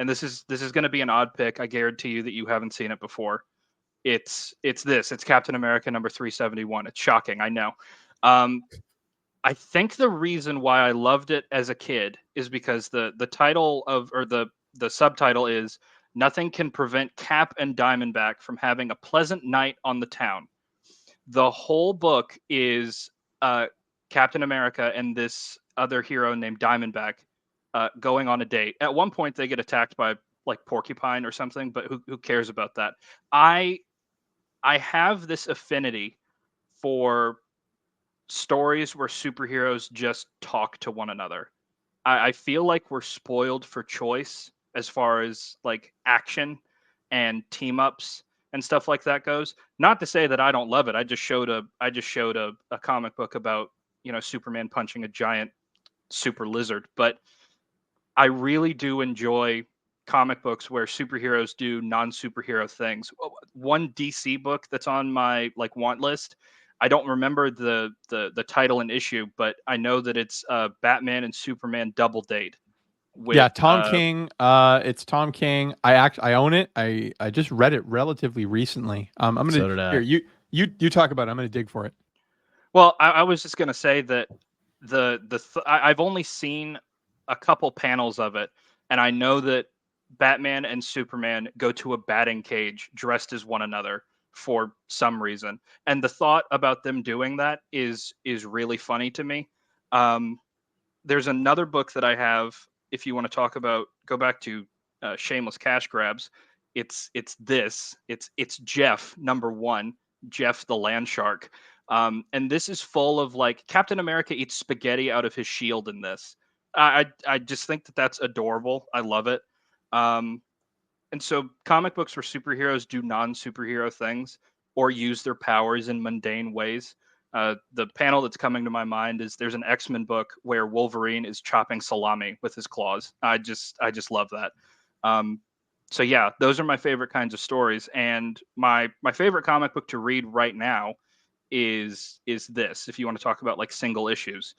and this is going to be an odd pick. I guarantee you that you haven't seen it before. It's Captain America number 371. It's shocking, I know. I think the reason why I loved it as a kid is because the title of, or the subtitle is "Nothing Can Prevent Cap and Diamondback from Having a Pleasant Night on the Town." The whole book is Captain America and this other hero named Diamondback going on a date. At one point, they get attacked by like porcupine or something, but who cares about that? I have this affinity for stories where superheroes just talk to one another. I feel like we're spoiled for choice as far as like action and team ups and stuff like that goes. Not to say that I don't love it. I just showed a comic book about, you know, Superman punching a giant super lizard, but I really do enjoy comic books where superheroes do non-superhero things. One DC book that's on my like want list, I don't remember the title and issue, but I know that it's Batman and Superman Double Date. With, Tom King. It's Tom King. I own it. I just read it relatively recently. I'm gonna So did I. here, you talk about it. I'm gonna dig for it. Well, I was just gonna say that I've only seen a couple panels of it, and I know that Batman and Superman go to a batting cage dressed as one another for some reason, and the thought about them doing that is really funny to me. There's another book that I have. If you want to talk about, go back to shameless cash grabs. It's Jeff #1, Jeff the Land Shark, and this is full of like Captain America eats spaghetti out of his shield in this. I just think that that's adorable. I love it. And so comic books where superheroes do non-superhero things or use their powers in mundane ways. The panel that's coming to my mind is there's an X-Men book where Wolverine is chopping salami with his claws. I just love that. So yeah, those are my favorite kinds of stories. And my favorite comic book to read right now is this. If you want to talk about like single issues,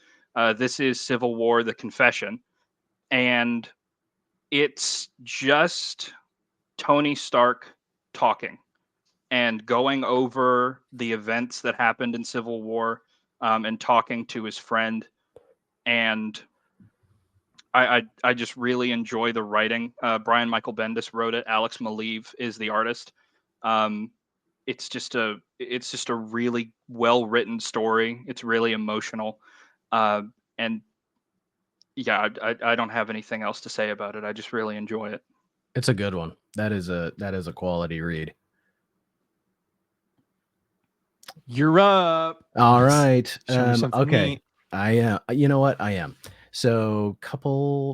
this is Civil War: The Confession, and it's just Tony Stark talking and going over the events that happened in Civil War, and talking to his friend. And I just really enjoy the writing. Brian Michael Bendis wrote it. Alex Maleev is the artist. It's just a really well written story. It's really emotional, and yeah, I don't have anything else to say about it. I just really enjoy it. It's a good one. That is a quality read. You're up. All right. Show me something Okay. neat. I am. You know what? I am. So,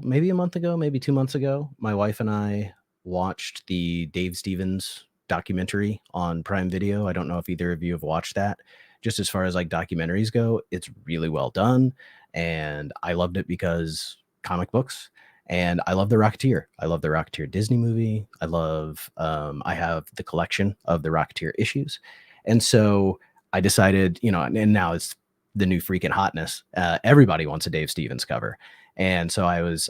maybe a month ago, maybe 2 months ago, my wife and I watched the Dave Stevens documentary on Prime Video. I don't know if either of you have watched that. Just as far as like documentaries go, it's really well done, and I loved it because comic books. And I love The Rocketeer. I love the Rocketeer Disney movie. I love. I have the collection of the Rocketeer issues, and so I decided, and now it's the new freaking hotness. Everybody wants a Dave Stevens cover. And so I was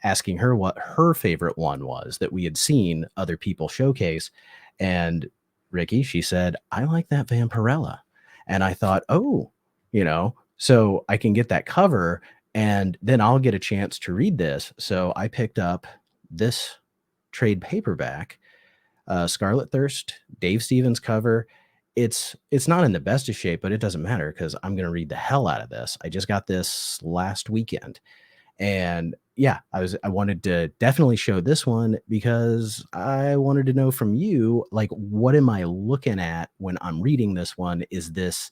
asking her what her favorite one was that we had seen other people showcase. And Ricky, she said, I like that Vampirella. And I thought, so I can get that cover and then I'll get a chance to read this. So I picked up this trade paperback, Scarlet Thirst, Dave Stevens cover. It's not in the best of shape, but it doesn't matter because I'm going to read the hell out of this. I just got this last weekend, and yeah, I wanted to definitely show this one because I wanted to know from you, like, what am I looking at when I'm reading this one? Is this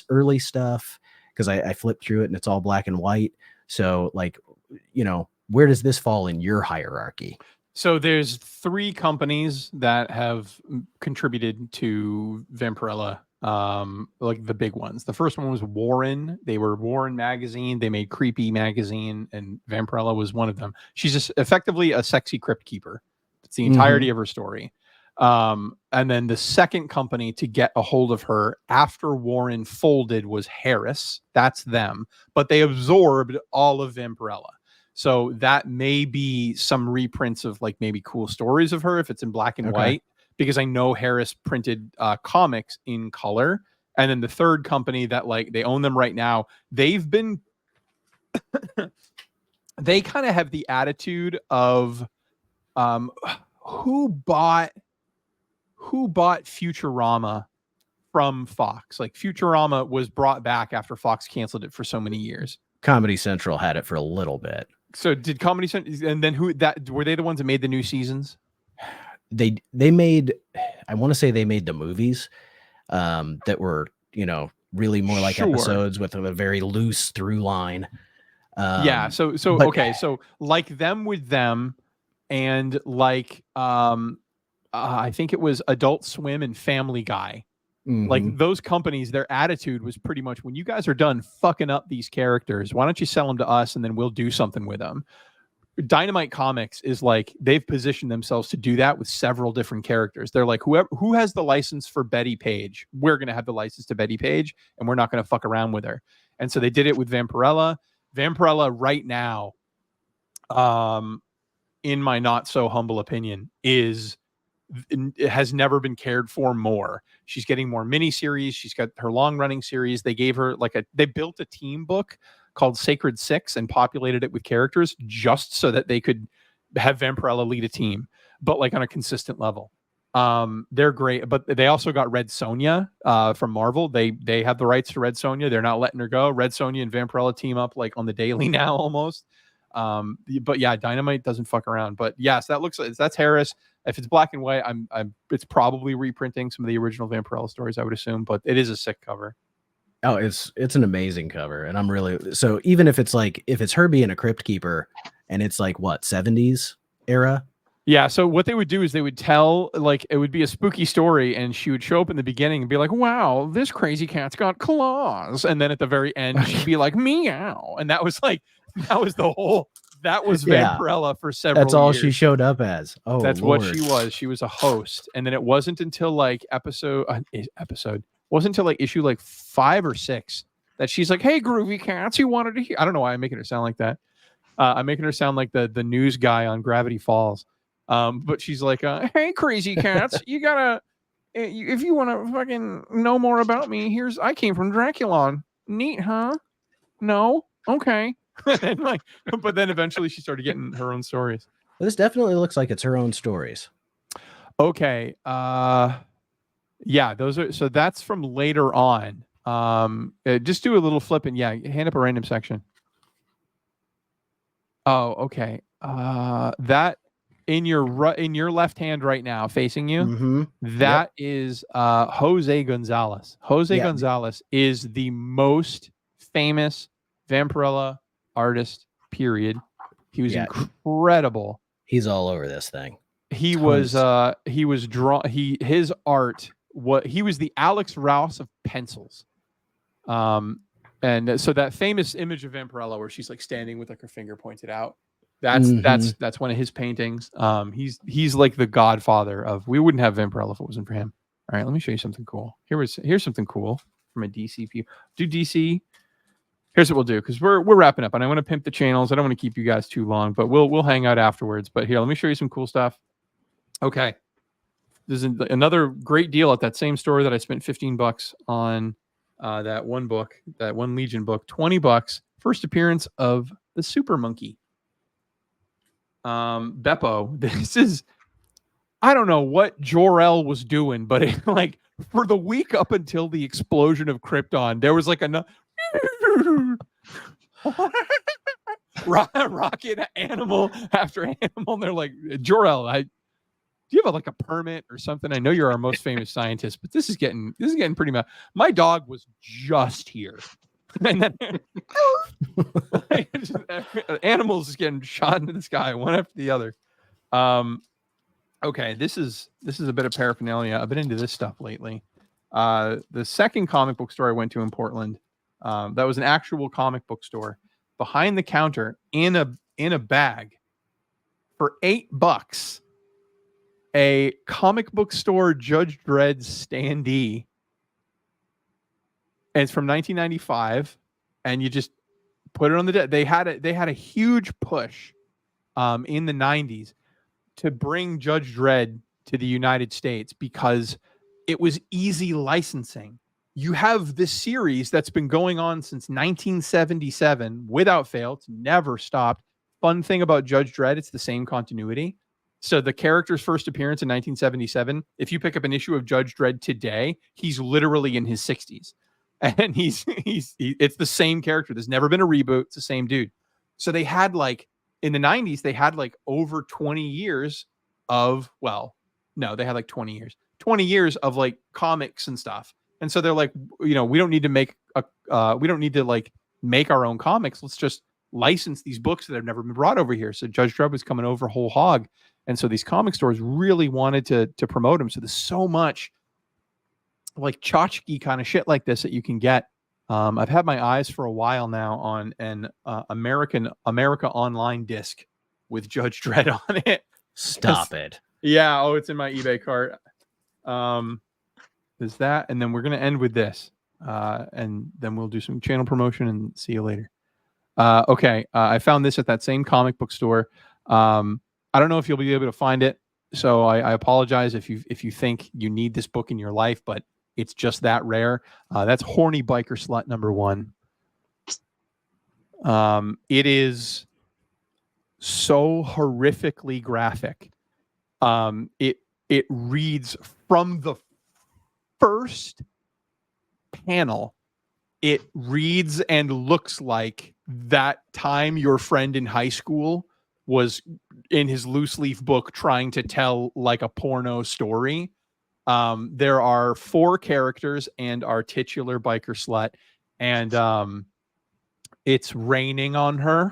early stuff? Because I flipped through it and it's all black and white. So like, where does this fall in your hierarchy? So there's 3 companies that have contributed to Vampirella, like the big ones. The first one was Warren. They were Warren Magazine. They made Creepy Magazine, and Vampirella was one of them. She's just effectively a sexy crypt keeper. It's the entirety of her story. And then the second company to get a hold of her after Warren folded was Harris. That's them. But they absorbed all of Vampirella. So that may be some reprints of like maybe cool stories of her if it's in black and white, because I know Harris printed comics in color. And then the third company that like they own them right now, they've been they kind of have the attitude of who bought Futurama from Fox. Like Futurama was brought back after Fox canceled it for so many years. Comedy Central had it for a little bit. So did Comedy Central, and then were they the ones that made the new seasons? They made, I want to say they made the movies that were, really more like episodes with a very loose through line. So okay, so like them with them, and like I think it was Adult Swim and Family Guy. Like those companies, their attitude was pretty much, when you guys are done fucking up these characters, why don't you sell them to us and then we'll do something with them. Dynamite Comics is like, they've positioned themselves to do that with several different characters. They're like, who has the license for Betty Page? We're going to have the license to Betty Page, and we're not going to fuck around with her. And so they did it with Vampirella. Vampirella right now, in my not so humble opinion, it has never been cared for more. She's getting more miniseries. She's got her long running series. They gave her they built a team book called Sacred Six and populated it with characters just so that they could have Vampirella lead a team, but like on a consistent level. They're great, but they also got Red Sonja from Marvel. They have the rights to Red Sonja. They're not letting her go. Red Sonja and Vampirella team up like on the daily now almost. But yeah, Dynamite doesn't fuck around. But yes, that's Harris. If it's black and white, it's probably reprinting some of the original Vampirella stories, I would assume. But it is a sick cover. Oh, it's an amazing cover, and I'm really, so even if it's her being a crypt keeper, and it's like what, 70s era. Yeah, so what they would do is they would tell, like, it would be a spooky story, and she would show up in the beginning and be like, wow, this crazy cat's got claws. And then at the very end, she'd be like, meow. And that was Vampirella for several years. That's all she showed up as. Oh, that's Lord. what she was. She was a host. And then it wasn't until like wasn't until like issue like 5 or 6 that she's like, hey, groovy cats, you wanted to hear. I don't know why I'm making her sound like that. I'm making her sound like the news guy on Gravity Falls. But she's like, hey, crazy cats, you gotta, if you want to fucking know more about me, I came from Draculon. Neat, huh? No? Okay. And like, but then eventually she started getting her own stories. Well, this definitely looks like it's her own stories. Okay. Yeah, so that's from later on. Just do a little flip and hand up a random section. Oh, okay. That in your left hand right now, facing you, that is Jose Gonzalez. Gonzalez is the most famous Vampirella artist, period. He was incredible. He's all over this thing. He was his art, he was the Alex Rouse of pencils. And so that famous image of Vampirella where she's like standing with like her finger pointed out, that's one of his paintings. He's like the godfather of, we wouldn't have Vampirella if it wasn't for him. All right, let me show you something cool. Here's something cool from a DC view. Do DC. Here's what we'll do, because we're wrapping up, and I want to pimp the channels. I don't want to keep you guys too long, but we'll hang out afterwards. But here, let me show you some cool stuff. Okay, there's another great deal at that same store that I spent $15 on that one book, that one Legion book. $20. First appearance of the Super Monkey. Beppo. This is, I don't know what Jor-El was doing, but like for the week up until the explosion of Krypton, there was like another. Rocket animal after animal. And they're like, Jor-El, do you have a permit or something? I know you're our most famous scientist, but this is getting pretty much. My dog was just here. And then animals just getting shot into the sky one after the other. Okay, this is a bit of paraphernalia. I've been into this stuff lately. The second comic book store I went to in Portland, that was an actual comic book store. Behind the counter, in a bag, for $8, a comic book store Judge Dredd standee. And it's from 1995, and you just put it on the desk. They had a huge push in the 90s to bring Judge Dredd to the United States because it was easy licensing. You have this series that's been going on since 1977 without fail. It's never stopped. Fun thing about Judge Dredd, it's the same continuity. So the character's first appearance in 1977, if you pick up an issue of Judge Dredd today, he's literally in his 60s. And it's the same character. There's never been a reboot. It's the same dude. So they had like in the 90s, they had like over 20 years of, well, no, they had like 20 years of like comics and stuff. And so they're like, we don't need to make like make our own comics. Let's just license these books that have never been brought over here. So Judge Dredd was coming over whole hog. And so these comic stores really wanted to promote them. So there's so much like tchotchke kind of shit like this that you can get. I've had my eyes for a while now on an America Online disc with Judge Dredd on it. Stop it. Yeah. Oh, it's in my eBay cart. There's that. And then we're going to end with this. And then we'll do some channel promotion and see you later. Okay. I found this at that same comic book store. I don't know if you'll be able to find it. So I apologize if you think you need this book in your life, but it's just that rare. That's Horny Biker Slut #1. It is so horrifically graphic. It reads from the first panel. It reads and looks like that time your friend in high school was in his loose leaf book trying to tell like a porno story. There are 4 characters and our titular biker slut, and it's raining on her.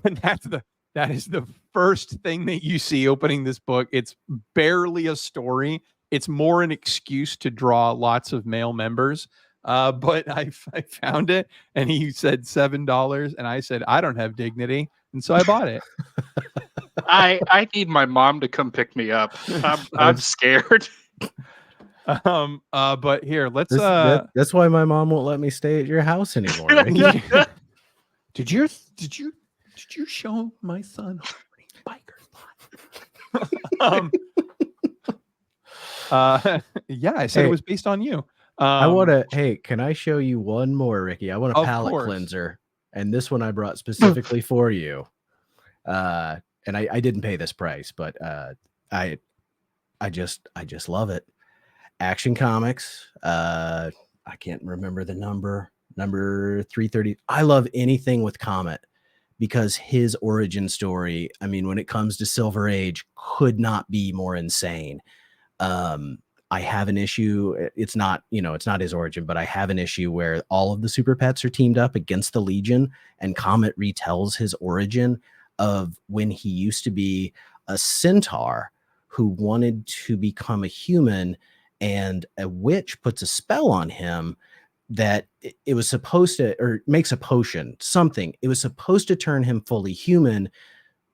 And that is the first thing that you see opening this book. It's barely a story. It's more an excuse to draw lots of male members. But I found it, and he said $7, and I said I don't have dignity, and so I bought it. I need my mom to come pick me up. I'm scared. But here, let's that's why my mom won't let me stay at your house anymore. Right? Did you show my son Horny Biker? Yeah, I said it was based on you. Hey, can I show you one more, Ricky? I want a palate cleanser, and this one I brought specifically for you. And I didn't pay this price, but I just love it. Action Comics. I can't remember the number 330. I love anything with Comet because his origin story, I mean, when it comes to Silver Age, could not be more insane. I have an issue. It's not his origin, but I have an issue where all of the super pets are teamed up against the Legion, and Comet retells his origin of when he used to be a centaur who wanted to become a human, and a witch puts a spell on him that it was supposed to, or makes a potion, something. It was supposed to turn him fully human,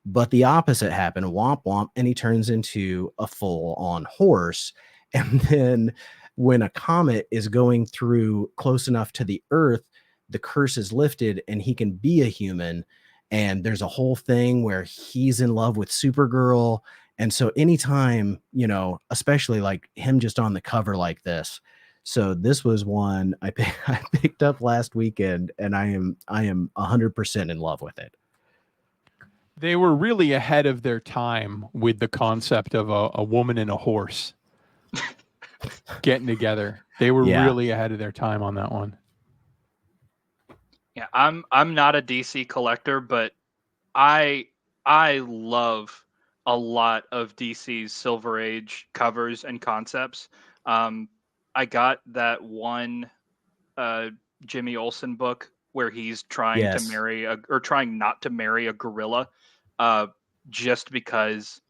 but the opposite happened. Womp womp, and he turns into a full-on horse. And then when a comet is going through close enough to the Earth, the curse is lifted and he can be a human. And there's a whole thing where he's in love with Supergirl. And so anytime, especially like him just on the cover like this. So this was one I picked up last weekend, and I am 100% in love with it. They were really ahead of their time with the concept of a woman and a horse getting together. They were really ahead of their time on that one. Yeah, I'm not a DC collector, but I love a lot of DC's Silver Age covers and concepts. I got that one Jimmy Olsen book where he's trying to marry trying not to marry a gorilla. just because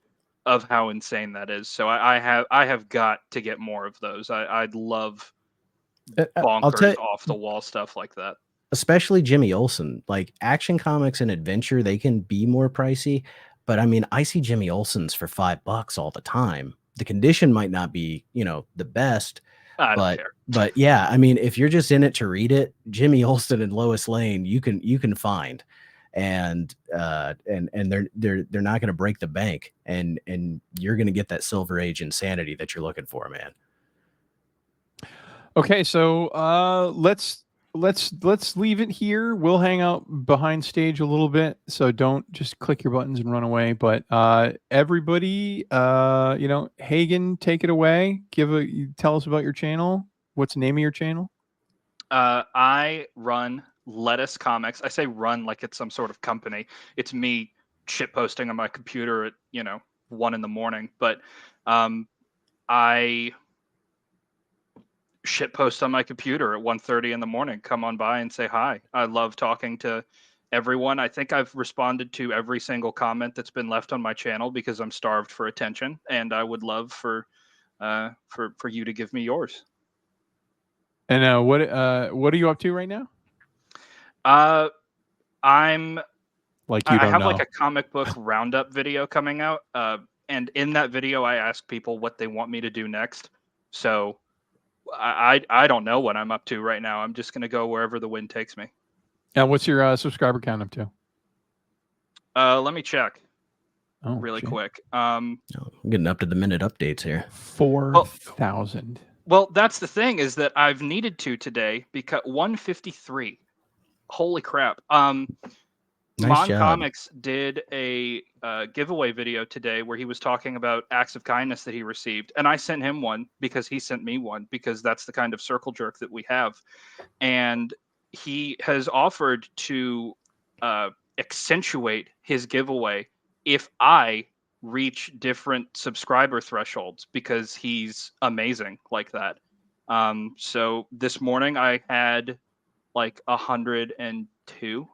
of how insane that is. So I have got to get more of those. I'd love I'll tell bonkers you, off the wall stuff like that. especially Jimmy Olsen, like Action Comics and Adventure, they can be more pricey. But I mean, I see Jimmy Olsen's for $5 all the time. The condition might not be, the best, I don't but care. but yeah, I mean, if you're just in it to read it, Jimmy Olsen and Lois Lane, you can find, and they're not going to break the bank, and you're going to get that Silver Age insanity that you're looking for, man. Okay, so let's leave it here. We'll hang out behind stage a little bit, so don't just click your buttons and run away. But everybody, Hagen, take it away. Tell us about your channel. What's the name of your channel? I run Lettuce Comics. I say run like it's some sort of company. It's me shit posting on my computer at 1 a.m. But I shit post on my computer at 1:30 in the morning. Come on by and say hi. I love talking to everyone. I think I've responded to every single comment that's been left on my channel because I'm starved for attention, and I would love for you to give me yours. And what are you up to right now? I'm like you I don't have know. like a comic book roundup video coming out, and in that video I ask people what they want me to do next. So I don't know what I'm up to right now. I'm just gonna go wherever the wind takes me. And what's your subscriber count up to? Let me check really shit. quick. I'm getting up to the minute updates here. 4,000. Well, that's the thing, is that I've needed to today because 153. Holy crap. Nice Mon job. Comics did a giveaway video today where he was talking about acts of kindness that he received, and I sent him one because he sent me one, because that's the kind of circle jerk that we have. And he has offered to accentuate his giveaway if I reach different subscriber thresholds, because he's amazing like that. So this morning I had like 102,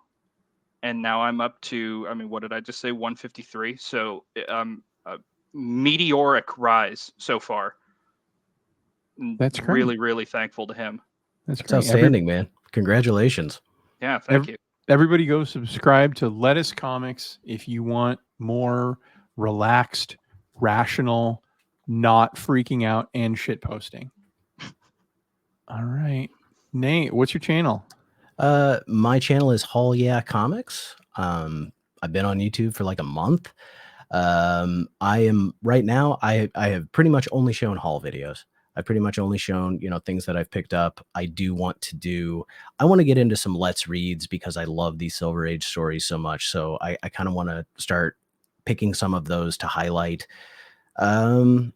and now I'm up to, what did I just say, 153? So a meteoric rise so far. That's great. Really, really thankful to him. That's great. It's outstanding, man. Congratulations. Yeah, thank you. Everybody go subscribe to Lettuce Comics if you want more relaxed, rational, not freaking out and shit posting. All right. Nate, what's your channel? My channel is Hall Yeah Comics. I've been on YouTube for like a month. I am right now, I have pretty much only shown haul videos. I've pretty much only shown, things that I've picked up. I want to get into some Let's Reads because I love these Silver Age stories so much. So I kind of want to start picking some of those to highlight. And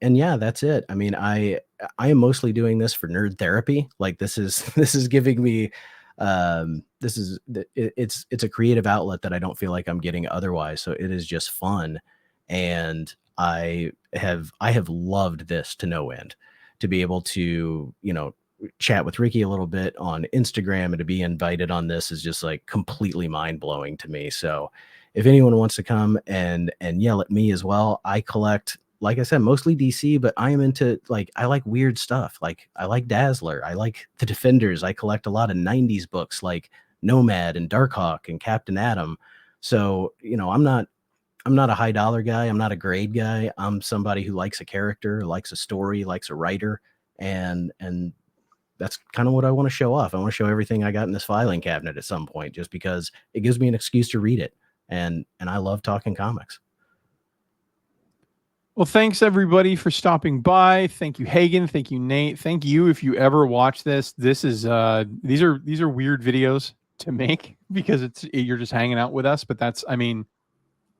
yeah, that's it. I mean, I am mostly doing this for nerd therapy. Like this is giving me, it's a creative outlet that I don't feel like I'm getting otherwise. So it is just fun. And I have loved this to no end, to be able to, chat with Ricky a little bit on Instagram and to be invited on this is just like completely mind blowing to me. So if anyone wants to come and yell at me as well, I collect, like I said, mostly DC, but I am into I like weird stuff. Like I like Dazzler. I like the Defenders. I collect a lot of 90s books like Nomad and Darkhawk and Captain Atom. So, I'm not a high dollar guy. I'm not a grade guy. I'm somebody who likes a character, likes a story, likes a writer. And that's kind of what I want to show off. I want to show everything I got in this filing cabinet at some point, just because it gives me an excuse to read it. And I love talking comics. Well, thanks everybody for stopping by. Thank you, Hagen. Thank you, Nate. Thank you if you ever watch this. This is these are weird videos to make because you're just hanging out with us. But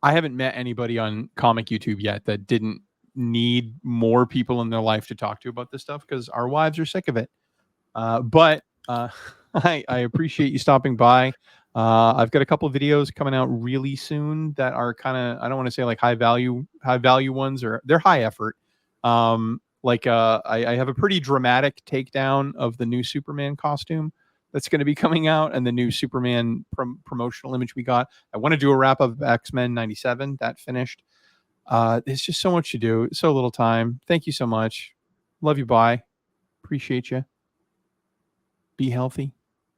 I haven't met anybody on comic YouTube yet that didn't need more people in their life to talk to about this stuff because our wives are sick of it. But I appreciate you stopping by. I've got a couple of videos coming out really soon that are kind of, I don't want to say like high value ones, or they're high effort. I have a pretty dramatic takedown of the new Superman costume that's going to be coming out, and the new Superman promotional image we got. I want to do a wrap up of X-Men 97. That finished. There's just so much to do. So little time. Thank you so much. Love you. Bye. Appreciate you. Be healthy.